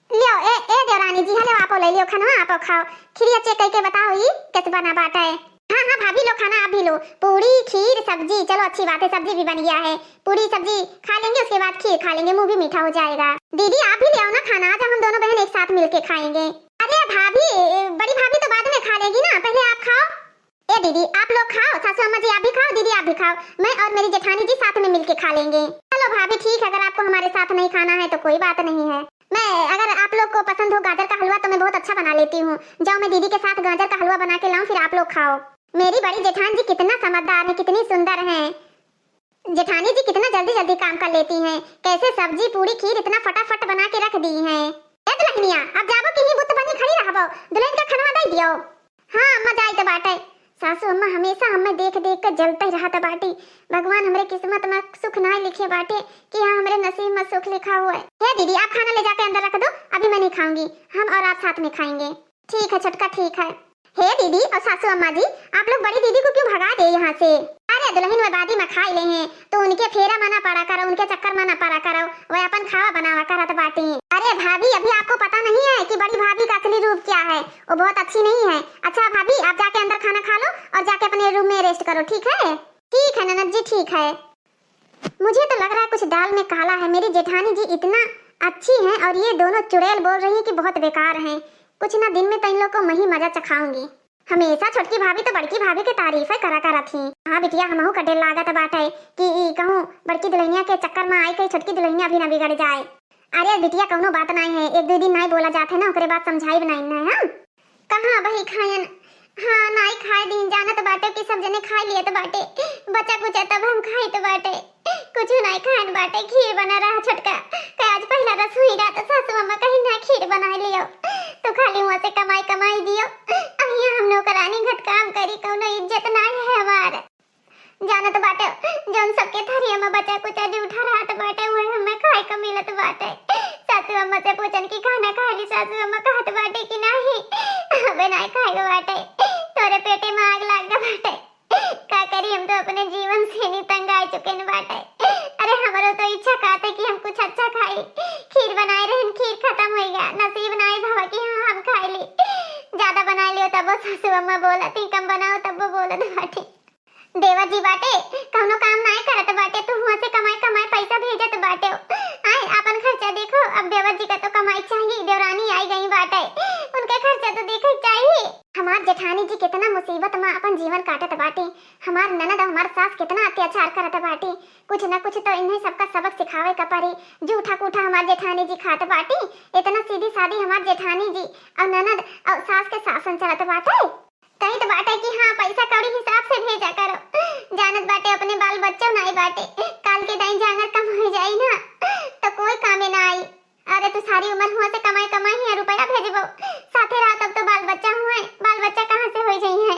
लियो ए देवरानी जी, हेलो आप ले लियो खाना, आप खाओ। खीर चेक करके बताओ ये कैसे बना बाटा है। हाँ हाँ भाभी लो खाना, आप भी लो। पूरी खीर सब्जी, चलो अच्छी बात है, सब्जी भी बन गया है। पूरी सब्जी खा लेंगे, उसके बाद खीर खा लेंगे, मुंह भी मीठा हो जाएगा। दीदी आप भी ले आओ ना खाना, आज हम दोनों बहन एक साथ मिलके खाएंगे। अरे भाभी, बड़ी भाभी तो बाद में खा लेगी ना, पहले आप खाओ। ए दीदी आप लोग खाओ, सासू अम्मा जी आप भी खाओ, दीदी आप भी खाओ, मैं और मेरी जेठानी जी साथ में मिलके खा लेंगे। चलो भाभी ठीक है, अगर आपको हमारे साथ नहीं खाना है तो कोई बात नहीं है। मैं अगर आप लोग को पसंद हो गाजर का हलवा तो मैं बहुत अच्छा बना लेती हूँ। जाओ मैं दीदी के साथ गाजर का हलवा बना के लाऊं, फिर आप लोग खाओ। मेरी बड़ी जेठान जी कितना समझदार है, कितनी सुंदर है। जेठानी जी कितना जल्दी जल्दी काम कर लेती हैं। कैसे सब्जी पूरी खीर इतना फटाफट बना के रख दी हैं। ए दुल्हनिया अब जाबो कि ही बुत बनी खड़ी रहबो, दुल्हन का खाना दे दियो। हां अम्मा जाई तो बाटे। सासू अम्मा हमेशा हमें देख देख कर जलते ही रहता बाटी। भगवान हमरे किस्मत में सुख ना लिखे बाटे कि हाँ हमरे नसीब में सुख लिखा हुआ है। हे दीदी आप खाना ले जाके अंदर रख दो, अभी मैं नहीं खाऊंगी, हम और आप साथ में खाएंगे। ठीक है छोटका, ठीक है। हे दीदी और सासू अम्मा जी, आप लोग बड़ी दीदी को क्यों भगा दे यहाँ से? अरे दुल्हन वे दादी में खाई ले हैं, तो उनके फेरा मना पड़ा करो, उनके चक्कर में ना पड़ा करो, वह अपन खावा बनावा करत बाटी। अरे भाभी अभी आपको पता नहीं है कि बड़ी भाभी का असली रूप क्या है, वो बहुत अच्छी नहीं है। अच्छा भाभी आप जाके अंदर खाना खा लो और जाके अपने रूम में रेस्ट करो, ठीक है? ठीक है ननद जी, ठीक है। मुझे तो लग रहा है कुछ दाल में काला है। मेरी जेठानी जी इतना अच्छी है और ये दोनों चुड़ैल बोल रही है कि बहुत बेकार हैं। कुछ ना दिन में तो इन लोग को मैं ही मजा चखाऊंगी। हमेशा छोटकी भाभी तो बड़की भाभी के तारीफ है करा थी। हाँ बिटिया हमहू कटे लागत बाटे कि कहूँ बड़की दुल्हनिया के चक्कर में आई कहीं छोटकी दुल्हनिया भी ना बिगड़ जाए। अरे बिटिया कौनो बात नहीं है, एक दो दिन नहीं बोला जाते ना, ओकरे बाद समझाई बनाई ना हम। कहाँ बही खायन? हाँ नाई खाए दिन जानत बाटे कि सब जने खा लिए तो बाटे, बचा कुछ तब हम खाए तो बाटे, कुछ नहीं खान बाटे। खीर बना रहा छोटका कहे आज पहला रसोई रात सासू अम्मा कहीं ना खीर बना लियो, तो खाली वहाँ से कमाई दियो। अब यहाँ हम नौकरानी घट काम करी, कौनो इज्जत नहीं है हमार। जानत बाटे जौन सबके थरिया में बचा कुछ जो उठा रहत बाटे वह हमें खाए का मिलत बाटे। सासू अम्मा से पूछन की खाना खा ली, सासू अम्मा कहत बाटे कि नहीं हमें नहीं खाएगा बाटे, तोरे पेटे में आग लाग बाटे। का करी हम तो अपने जीवन से नहीं तंग आ चुके न बाटे। अरे हमारो तो इच्छा कहते कि हम कुछ अच्छा खाए, खीर बनाए रहन खीर खत्म हो गया, नसीब नहीं भावा कि हाँ हम खाए ली। ज्यादा बना लियो तब सासू अम्मा बोलत, कम बनाओ तब बोलत बाटे। देवर जी बाटे कौनो काम नहीं करत बाटे, तू वहाँ से कमाई पैसा भेजत बाटे। आए अपन खर्चा देखो, अब देवर जी का तो कमाई चाहिए, देवरानी आई गई बाटे, उनके खर्चा तो देखे चाहिए। हमार जेठानी जी कितना मुसीबत में अपन जीवन काटत बाटे, हमार ननद हमार सास कितना अत्याचार करत बाटे। कुछ न कुछ तो इन्हें सबका सबक सिखावे का पड़ी। जूठा कूठा हमार जेठानी जी खात बाटे, इतना सीधी सादी हमार जेठानी जी और ननद और सास के शासन चलत बाटे। कहीं तो बाटे कि हाँ पैसा कौड़ी हिसाब से भेजा करो, जानत बाटे अपने बाल बच्चों नहीं बाटे, काल के दाई जांगर कम हो जाई ना तो कोई कामे ना आई। अरे तू सारी उम्र हुआ से कमाई है रुपया भेजबो, साथे रात अब तो बाल बच्चा हुए, बाल बच्चा कहाँ से हो जाई है?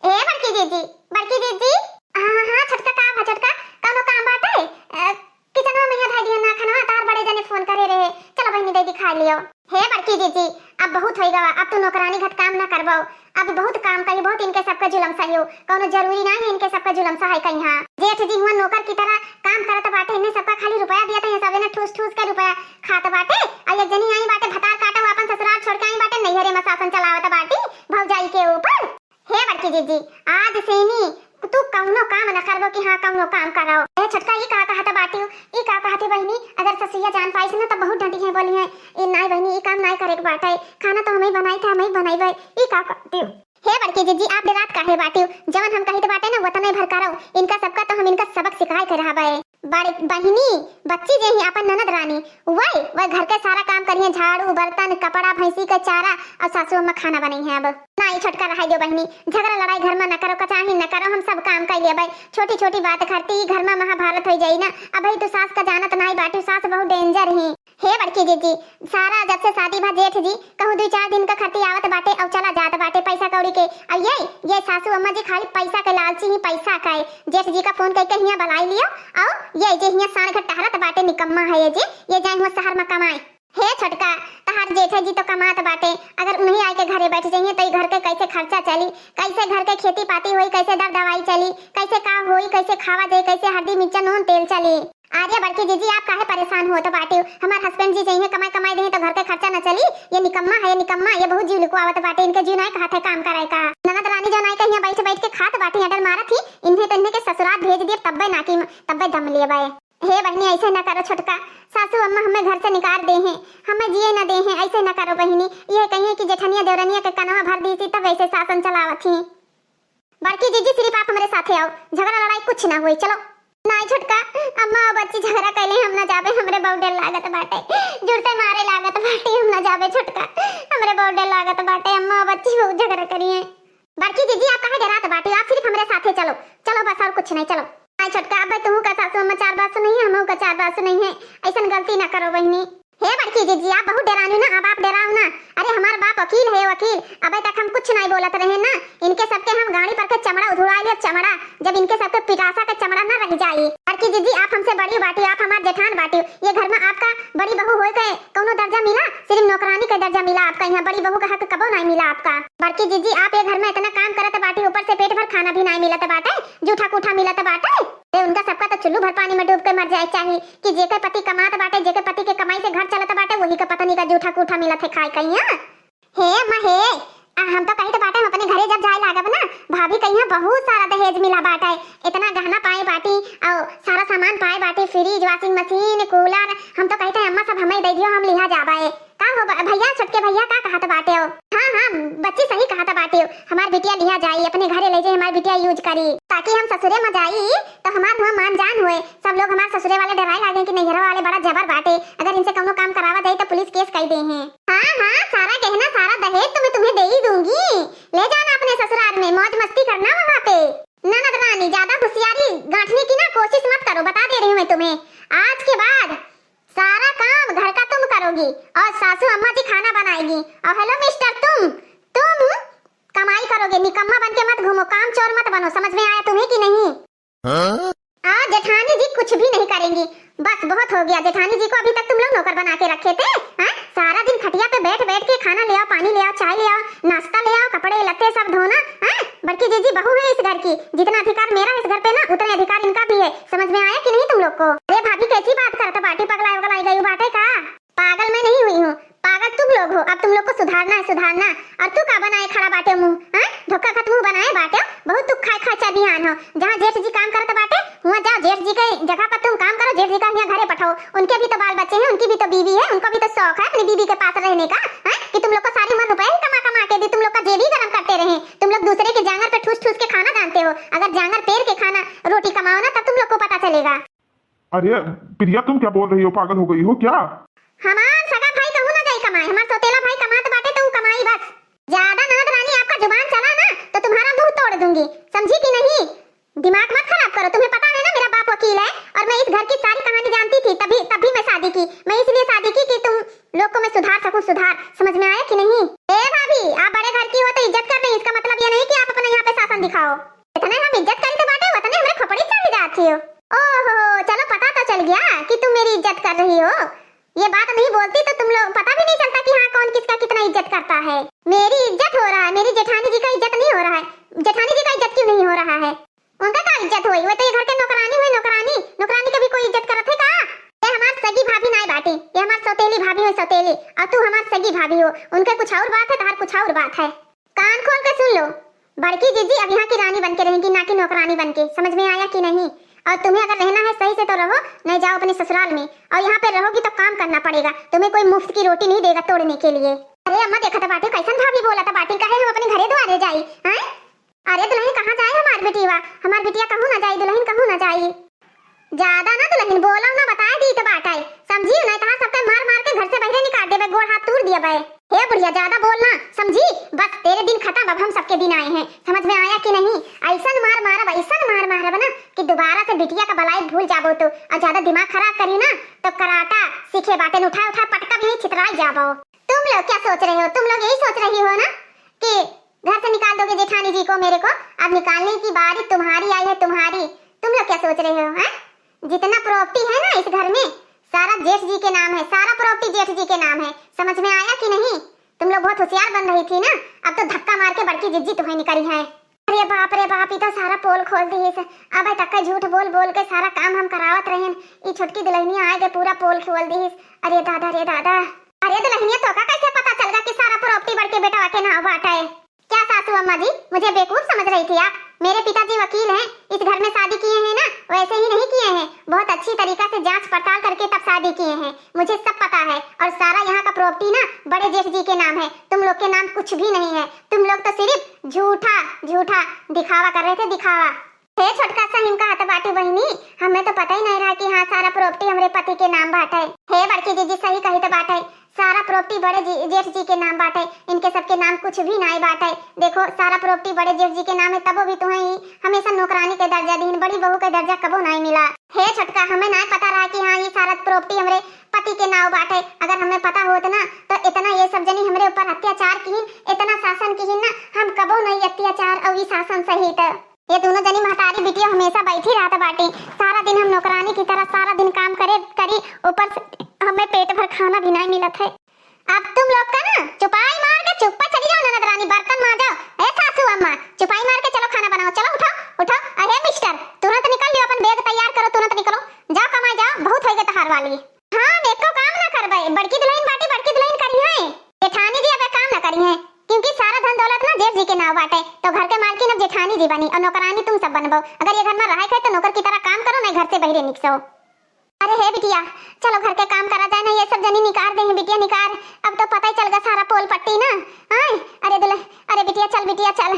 ए बड़की दीदी हाँ छोटका काम है, छोटका कौनो काम बाटे? किचन में यहाँ धाई ना खाना तार बड़े जने फोन करे रहे, चलो बहनी दीदी खा लियो। हे बड़की दीदी अब बहुत होई गवा, अब तो नौकरानी घट काम ना करबो, अब बहुत काम करी, बहुत इनके सबका जुलम सहियो, कौनो जरूरी नहीं है इनके सबका जुलम सहाय कहीं। हाँ जेठ जी हुआ नौकर की तरह काम करत बाटे, इन्हें सबका खाली रुपया दिया था, सब ने ठूस ठूस के रुपया खात बाटे। और एक जनी आई बाटे भतार काटा हुआ अपन ससुराल छोड़ के आई बाटे, नैहरे में शासन चलावत बाटी भौजाई के ऊपर। हे बड़की दीदी आज से नी तू कौनो काम न करबो कि हाँ कौनो काम करो। ए छोटका ई का कहत बाटी, ई का कहते बहनी, अगर ससुया जान पाई से ना तो बहुत डंटी है, बोली है ई नहीं बहनी ई काम नहीं करे के बाटे, खाना तो हमें बनाई था हमें बनाईबे, ई का कहती। हे बड़की जीजी आप डरात काहे बाटी जवन हम कहित बाटे ना वतने भर करो इनका सबका तो हम इनका सबक सिखाए के रहा बे बड़ी बहिनी बच्ची जे ही अपन ननद रानी वही घर के सारा काम करिए झाड़ू बर्तन कपड़ा भैंसी का चारा और सासू अम्मा खाना बनाई है अब ना ये छोटका रहा दो बहिनी झगड़ा लड़ाई घर में न करो कचाही न करो हम सब काम कर लिए भाई छोटी छोटी बात करती घर में महाभारत हो जाई ना अब भाई तू सास का जानत नहीं बाटी सास बहुत डेंजर ही हे बड़की जीजी सारा जब से शादी भा जेठ जी कहूँ 2-4 दिन का खर्ची आवत बाटे और चला जात बाटे पैसा कौड़ी के और ये सासू अम्मा जी खाली पैसा के लालची ही पैसा का जेठ जी का फोन करके हियां बुलाई लियो और ये जे हियां साढ़ घर टहरत बाटे निकम्मा है ये जाए हुआ शहर में कमाए हे छोटका तहार जेठ जी तो कमात बाटे अगर उन्हीं आके घरे बैठ जाइए तो घर के कैसे खर्चा चली कैसे घर के खेती पाती हुई कैसे दर दवाई चली कैसे का हुई कैसे खावा जाए कैसे हल्दी मिर्चा नून तेल चली आर्य बड़की जीजी आप काहे परेशान हो तो बाटे हमारे हस्बैंड जी चाहिए कमाई दे तो घर का खर्चा न चली ये निकम्मा ये बहुत जीव को आवत बाटे इनके जीव नहीं कहा थे काम कराए का ननद रानी जो नहीं कहीं बैठ के खात बाटे अडर मारत ही इन्हें तो इन्हें के ससुराल भेज दिए तब्बे दम लिए बाए हे बहनी ऐसे न करो छोटका सासू अम्मा हमें घर से निकाल दे हैं हमें जिए न दे हैं ऐसे न करो बहनी ये कहिए कि जेठनिया देवरनिया के कनवा भर दी थी तब वैसे शासन चलावत थी बड़की जीजी सिर्फ आप हमारे साथे आओ झगड़ा लड़ाई कुछ ना हुई चलो नहीं छोटका अम्मा बच्ची झगड़ा कैले हम ना जाबे हमरे बहुत डर लागत बाटे जुड़ते मारे लागत बाटे हम ना जाबे छोटका हमरे बहुत डर लागत बाटे अम्मा बच्ची बहुत झगड़ा करिए बड़की जीजी आप काहे डरात बाटे आप सिर्फ हमारे साथे चलो चलो बस और कुछ नहीं चलो आई छोटका अब तुम का सासू अम्मा 4 बात नहीं है हम का 4 बात नहीं है ऐसा गलती ना करो बहनी हे बड़की जीजी आप बहुत डरानी ना अब आप डराओ ना अरे हमारा बाप वकील है वकील अबे तक हम कुछ नहीं बोलत रहे ना इनके सबके हम गाड़ी पर के चमड़ा उधुड़ा लिया चमड़ा जब इनके सबके पिटासा का चमड़ा ना रह जाए बड़की जीजी आप हमसे बड़ी बाटी आप हमारे जेठान बाटी ये घर में आपका बड़ी बहू हो गए कौनो दर्जा मिला सिर्फ नौकरानी का दर्जा मिला आपका यहाँ बड़ी बहू का हक कबो नहीं मिला आपका बड़की जीजी आप ये घर में इतना काम करत बाटी ऊपर से पेट भर खाना भी नहीं मिलत बाटे जूठा कूठा मिलत बाटे उनका सबका तो चुल्लू भर पानी में डूब के मर जाए चाहिए कि जेके पति कमात बाटे जेके पति के कमाई से घर चलत बाटे वही का पता नहीं का जूठा कूठा मिलत है खाए कहिया हे अम्मा हे हम तो कहीं तो बाटे हम अपने घरे जब जाए लागब ना भाभी कहिया बहुत सारा दहेज मिला बाटे इतना गहना पाए बाटी और सारा सामान पाए बाटे फ्रिज वाशिंग मशीन कूलर हम तो कहते अम्मा सब हमें दे दियो हम लिहा जाबाए का हो भैया छोटके भैया का कहत बाटे हो हाँ बच्ची सही कहत बाटे हो हमार बिटिया लिहा जाई अपने घरे ले जाए हमार बिटिया यूज करी ताकि हम ससुरे में जाई तो हमार वहाँ मान जान हुए सब लोग हमारे ससुरे वाले डराए लागे कि नैहरा वाले बड़ा जबर बाटे अगर इनसे कोनो काम करावा जाए तो पुलिस केस कर दे हैं हाँ सारा गहना सारा दहेज तो मैं तुम्हें दे ही दूंगी ले जाना अपने ससुराल में मौज मस्ती करना वहाँ पे ननद रानी ज्यादा होशियारी गांठने की ना कोशिश मत करो बता दे रही हूँ मैं तुम्हें आज के बाद सारा काम घर का तुम करोगी और सासू अम्मा जी खाना बनाएगी और हेलो मिस्टर तुम कमाई करोगे निकम्मा बन के मत घूमो काम चोर मत बनो समझ में आया तुम्हें कि नहीं जेठानी जी कुछ भी नहीं करेंगी बस बहुत हो गया जेठानी जी को अभी तक तुम लोग नौकर बना के रखे थे सारा दिन खटिया पे बैठ के खाना ले आओ पानी ले आओ चाय ले आओ नाश्ता ले आओ कपड़े लत्ते सब धोना बड़की जीजी बहू है इस घर की जितना अधिकार मेरा इस घर पे ना उतना अधिकार इनका भी है समझ में आया कि नहीं तुम लोग को अरे भाभी कैसी बात करते बाटी पगलाई गई बाटे का पागल मैं नहीं हुई हूँ पागल तुम लोग हो अब तुम लोग को सुधारना है सुधारना और तू का बनाए खड़ा बाटे मुंह धोखा खत मुंह बनाए बाटे बहुत तू खाए चबियान हो जहाँ जेठ जी काम करते बाटे वहाँ जाओ जेठ जी के जगह पर तुम काम करो जेठ जी का यहाँ घरे पठाओ उनके भी तो बाल बच्चे हैं उनकी भी तो बीवी है उनका भी तो शौक है अपनी बीवी के पास रहने का कि तुम लोग को सारी उम्र रुपए कमा के दी तुम लोग का जेब ही गरम करते रहे तुम लोग दूसरे के जांगर पे ठूस के खाना जानते हो अगर जांगर पेड़ के खाना रोटी कमाओ ना तब तुम लोग को पता चलेगा अरे प्रिया तुम क्या बोल रही हो पागल हो गई हो क्या हमार सगा भाई कहूं ना जाई कमाए हमार सौतेला भाई कमात बाटे तो कमाई बस ज्यादा ननद रानी आपका जुबान चला ना तो तुम्हारा मुंह तोड़ दूंगी समझी कि नहीं दिमाग मत खराब करो तुम्हें पता है ना मेरा बाप वकील है और मैं इस घर की सारी कहानी जानती थी तभी मैं शादी की मैं इसलिए शादी की कि तुम लोग को मैं सुधार सकूं सुधार समझ में आया कि नहीं ए भाभी आप बड़े घर की हो तो इज्जत कर रही इसका मतलब ये नहीं कि आप अपने यहाँ पे शासन दिखाओ इतने हम इज्जत करते बाटे उतने हमें खपड़ी चढ़ जाती हो ओहो चलो पता तो चल गया कि तुम मेरी इज्जत कर रही हो ये बात नहीं बोलती तो तुम लोग पता भी नहीं चलता कि हाँ कौन किसका कितना इज्जत करता है मेरी इज्जत हो रहा है मेरी जेठानी जी का इज्जत नहीं हो रहा है जेठानी जी का इज्जत क्यों नहीं हो रहा है उनका क्या इज्जत हुई वो तो ये घर के नौकरानी हुई नौकरानी का भी कोई इज्जत करत है का ये हमार सगी भाभी नहीं बाटी ये हमार सौतेली भाभी हो सौतेली और तू हमार सगी भाभी हो उनके कुछ और बात है तार कुछ और बात है कान खोल के सुन लो बड़की जीजी अब यहाँ की रानी बन के रहेंगी ना कि नौकरानी बन के समझ में आया कि नहीं और तुम्हें अगर रहना है सही से तो रहो नहीं जाओ अपने ससुराल में और यहाँ पे रहोगी तो काम करना पड़ेगा तुम्हें कोई मुफ्त की रोटी नहीं देगा तोड़ने के लिए अरे अम्मा देखा था बाटी कैसन भाभी बोला था बाटी कहे हम अपने घरे द्वारे जाई अरे दुल्हन कहाँ जाए हमार बेटीवा, हमार बेटिया कहूँ ना जाई, दुल्हन कहूँ ना जाई। ज्यादा ना दुल्हन बोलो ना, बता दी तो बाटाई समझी, नहीं तो सबके मार मार के घर से बाहर निकाल देबे, गोड़ हाथ तोड़ दिया बे। हे बुढ़िया ज्यादा बोलना समझी, बस तेरे दिन खत्म, अब हम सबके दिन आए हैं, समझ में आया कि नहीं? ऐसन मार मारब, ऐसन मार मारब ना कि दोबारा से बिटिया का बलाई भूल जाबो तो, और ज्यादा दिमाग खराब करी ना तो कराटा सीखे बाटे, उठा उठा पटका भी छितराई जाबो। तुम लोग क्या सोच रहे हो? तुम लोग यही सोच रही हो ना कि घर से निकाल दोगे जेठानी जी को, मेरे को अब निकालने की बारी तुम्हारी आई है, तुम्हारी। तुम लोग क्या सोच रहे हो? हैं जितना प्रॉपर्टी है ना इस घर में सारा जेठ जी के नाम है, सारा प्रॉपर्टी जेठ जी के नाम है, समझ में आया कि नहीं? तुम लोग बहुत होशियार बन रही थी ना, अब तो धक्का मार के बड़की जिज्जी तुम्हें निकली है। अरे बाप रे बाप, ये तो सारा पोल खोल दी है। अब तक झूठ बोल बोल के सारा काम हम करावत रहे, ये छोटकी दुल्हनिया आए के पूरा पोल खोल दी। अरे दादा रे दादा, अरे दुल्हनिया तो का कैसे पता चल गया कि सारा प्रॉपर्टी बड़के बेटा के नाम बांटा है? क्या सासू अम्मा जी मुझे बेवकूफ समझ रही थी आप? मेरे पिताजी वकील हैं, इस घर में शादी किए हैं ना, वैसे ही नहीं किए हैं, बहुत अच्छी तरीका से जांच पड़ताल करके तब शादी किए हैं, मुझे सब पता है। और सारा यहाँ का प्रॉपर्टी ना बड़े जेठ जी के नाम है, तुम लोग के नाम कुछ भी नहीं है। तुम लोग तो सिर्फ झूठा झूठा दिखावा कर रहे थे, दिखावा। हे छोटका सा हिमका हाथ बाटी बहनी, हमें तो पता ही नहीं रहा कि हाँ सारा प्रॉपर्टी हमारे पति के नाम बांटा है। हे बड़की जीजी सही कही तो बांटा है, सारा प्रॉपर्टी बड़े जेठ जी के नाम बांटा है, इनके सबके नाम कुछ भी नहीं बांटा है। देखो सारा प्रॉपर्टी बड़े जेठ जी के नाम है, तब भी तुम्हें हमेशा नौकरानी के दर्जा दी, बड़ी बहू का दर्जा कबो नहीं मिला। हे छोटका, हमें नहीं पता रहा कि हाँ ये सारा प्रॉपर्टी हमारे पति के नाम बांटे। अगर हमें पता होता ना तो इतना ये सब जनी हमारे ऊपर अत्याचार की, इतना शासन की ना, हम कबो नहीं अत्याचार और शासन सहित। ये दोनों जनी महतारी बिटिया हमेशा बैठी रहता बाटी, सारा दिन हम नौकरानी की तरह सारा दिन काम करे करी, ऊपर से हमें पेट भर खाना भी नहीं मिलत है। अब तुम लोग का ना चुपाई मार के चुप पर चली जाओ, ननद रानी बर्तन मांजो। ए सासू अम्मा चुपाई मार के चलो खाना बनाओ, चलो उठो उठो। अरे मिस्टर तुरंत निकल लियो, अपन बैग तैयार करो, तुरंत निकलो, जाओ कमाई जाओ, बहुत हो गए तहार वाली। हाँ देखो काम ना करबे, बड़की दुल्हन बाटी बड़की दुल्हन करी है, जेठानी जी अब काम ना करी है, क्योंकि सारा धन दौलत ना जेठ जी के नाम बाटे, तो घर के मालकिन अब जेठानी जी बनी और नौकरानी तुम सब बनबो। अगर ये घर में रहे थे तो नौकर की तरह काम करो, नहीं घर से बाहर निकलो। अरे हे बिटिया चलो घर के काम करा जाए ना, ये सब जनी निकार दे हैं बिटिया निकार, अब तो पता ही चल गया सारा पोल पट्टी ना। अरे दुल्हन, अरे बिटिया चल, बिटिया चल।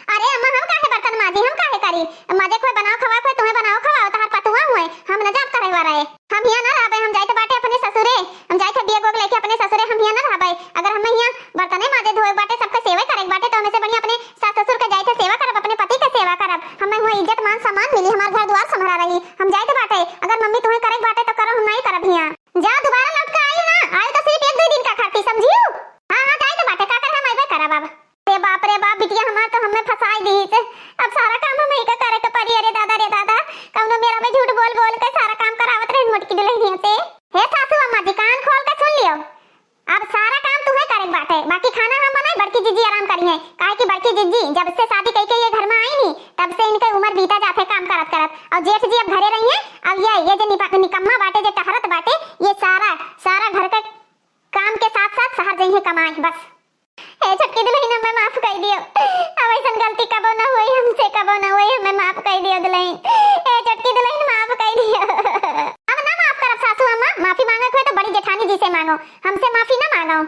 अरे अम्मा हम काहे बर्तन माजी, हम काहे करी, मजे कोई बनाओ खवा, कोई तुम्हें बनाओ खवा, तहार पतुआ हुए, हम न जाब करे वाला है, हम यहाँ ना रहबे, हम जाते बाटे अपने ससुरे, हम जाते बिया गोग लेके अपने ससुरे, हम यहाँ ना रहबे। अगर हम यहाँ बर्तन माजे धोए बाटे, सबके सेवा करे बाटे, तो हमें से बढ़िया अपने सास ससुर के जाते सेवा करब, अपने पति के सेवा करब, हमें हुआ इज्जत मान सम्मान मिली, हमार घर द्वार संभरा रही, हम जाते बाटे। अगर मम्मी तुम्हें करे बाटे तो करो, हम नहीं करब यहाँ। जाओ दोबारा लौट के आई ना, आई तो सिर्फ 1-2 दिन का खाती, समझियो? हाँ जाते बाटे, का कर हम आइबे करब अब। रे बाप बिटिया हमार तो हमें फंसाई दी, अब सारा काम हमें का करे के पड़ी। अरे दादा कौनो मेरा में झूठ बोल बोल के सारा काम करावत रही मोटकी दुल्हनिया से। हे सासू अम्मा जी कान खोल के सुन लियो, अब सारा काम तुम्हें करे बाटे, बाकी खाना हम बनाए, बड़की जीजी आराम करी है, काहे कि बड़की जीजी जब से शादी करके ये घर में आई नी तब से इनके उम्र बीता जाते काम करत करत, और जेठ जी अब घरे रही है। अब ये जो निकम्मा बाटे जो टहरत बाटे, ये सारा घर के काम के साथ साथ शहर जाइए कमाए बस। ए छटकी दुल्हन हमें माफ कर दियो, अब ऐसा गलती कबो ना होई, हमसे कबो ना होई, हमें माफ कर दियो दुल्हन। ए छटकी दुल्हन माफ कर दियो। अब ना माफ करब सासू अम्मा, माफी मांगे हो तो बड़ी जेठानी जी से मांगो, हमसे माफी ना मांगो।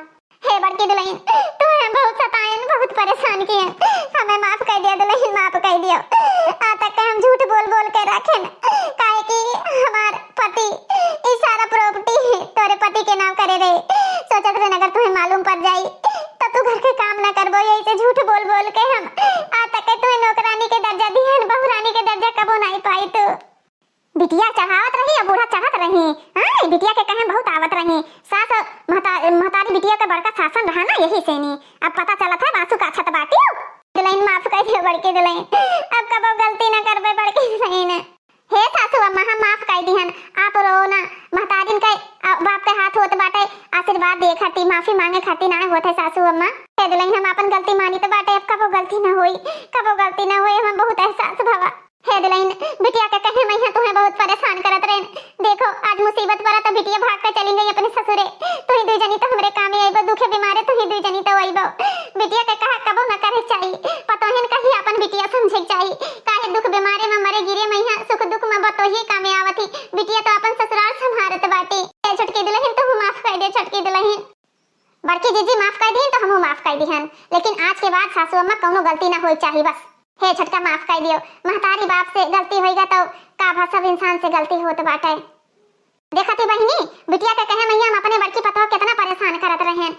हे बड़की दुल्हन तुम्हें बहुत सतायन, बहुत परेशान किए, हमें माफ कर दिया दुल्हन, माफ कर दियो। आ तक हम झूठ बोल बोल के रखे न, काहे कि हमार पति इस सारा प्रॉपर्टी तोरे पति के नाम करे रहे, सोचत रहे अगर तुम्हें मालूम पड़ जाई तो तू घर के काम ना करबो, यही से झूठ बोल बोल के हम आ तक तुम्हें नौकरानी के दर्जा दिहन, बहुरानी के दर्जा कबो नहीं पाई। तो बिटिया चढ़ावत रही और बूढ़ा चढ़त रही, हां बिटिया के कहे बहुत आवत रही, सास महतारी बिटिया का बड़का शासन रहा ना, यही से नहीं अब पता चला था बासु का छत बाटी। दुल्हन माफ कर दियो बड़की दुल्हन, अब कबो गलती ना करबे बड़की दुल्हन। हे सासू अम्मा हम माफ कर दिहन, आप रो ना, महतारिन के बाप के हाथ होत बाटे, आशीर्वाद दे खाती, माफी मांगे खाती ना होते सासू अम्मा। हे दुल्हन हम अपन गलती मानी तो बाटे, अब कबो गलती ना होई, कबो गलती ना होई, हम बहुत एहसास भवा। हे दुल्हन बिटिया के कहे मैं तुम्हें बहुत परेशान करत रहे, देखो आज मुसीबत पड़ा तो बिटिया भाग के चली गई अपने ससुरे, तुही दुई जनी तो हमरे काम में आइबो, दुखे बीमारे तुही दुई जनी तो आइबो। बिटिया के कहा कबो न करे चाहिए, पतोहिन कही अपन बिटिया समझे चाहिए, काहे दुख बीमारे में मरे गिरे मैया, सुख दुख में बतोही कामे आवती, बिटिया तो अपन ससुराल संभारत बाटी। ए छटकी दुल्हन तू माफ कर दे, छटकी दुल्हन बड़की जीजी माफ कर दी तो हमहू माफ कर दिहन, लेकिन आज के बाद सासू अम्मा कौनो गलती ना होई चाहिए बस। हे छटका माफ कर दियो, महतारी बाप से गलती होईगा तो का भा सब इंसान से गलती होत बाटे। देखा थी बहिनी, बिटिया के कहे मैया हम अपने बड़की पतो कितना परेशान करत रहें।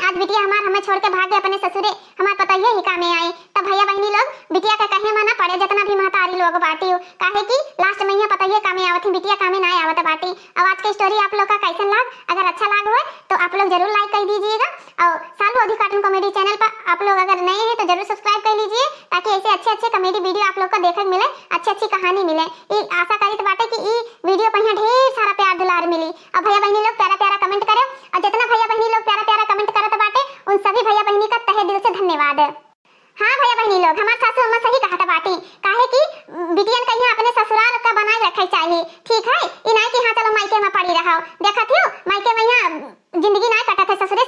आज बिटिया हमें छोड़ के भाग गए अपने ससुरे, हमार पता ही कामे आई। तब भैया बहिनी लोग बिटिया के कहे मना पड़े, जितना भी महतारी लोग बाटी हो, काहे कि लास्ट में पता ही कामे आवत ही, बिटिया कामे ना आवत बाटी। अब आज की स्टोरी आप लोग का कैसन लाग, अगर अच्छा लाग हो तो आप लोग जरूर लाइक कर दीजिएगा, और सालू अधिक कार्टून कॉमेडी चैनल पर आप लोग अगर नए हैं तो जरूर सब्सक्राइब कर लीजिए, ताकि ऐसे अच्छे अच्छे कॉमेडी वीडियो आप लोग को देखने मिले, अच्छी अच्छी कहानी मिले। आशा करी बाटे कि वीडियो पर ढेर सारा प्यार दुलार मिली। अब भैया बहनी लोग प्यारा प्यारा कमेंट करो, और जितना भैया बहनी लोग प्यारा प्यारा कमेंट करत बाटे उन सभी भैया बहनी का तहे दिल से धन्यवाद। हाँ भैया बहनी लोग, हमारे सासू अम्मा सही कहा था बाटी, काहे कि बिटियन कहीं अपने ससुराल का बनाए रखे चाहिए, ठीक है। इनाई कि हाँ चलो मायके में पड़ी रहा, देखा थियो मायके में यहाँ जिंदगी ना कटा था, ससुरे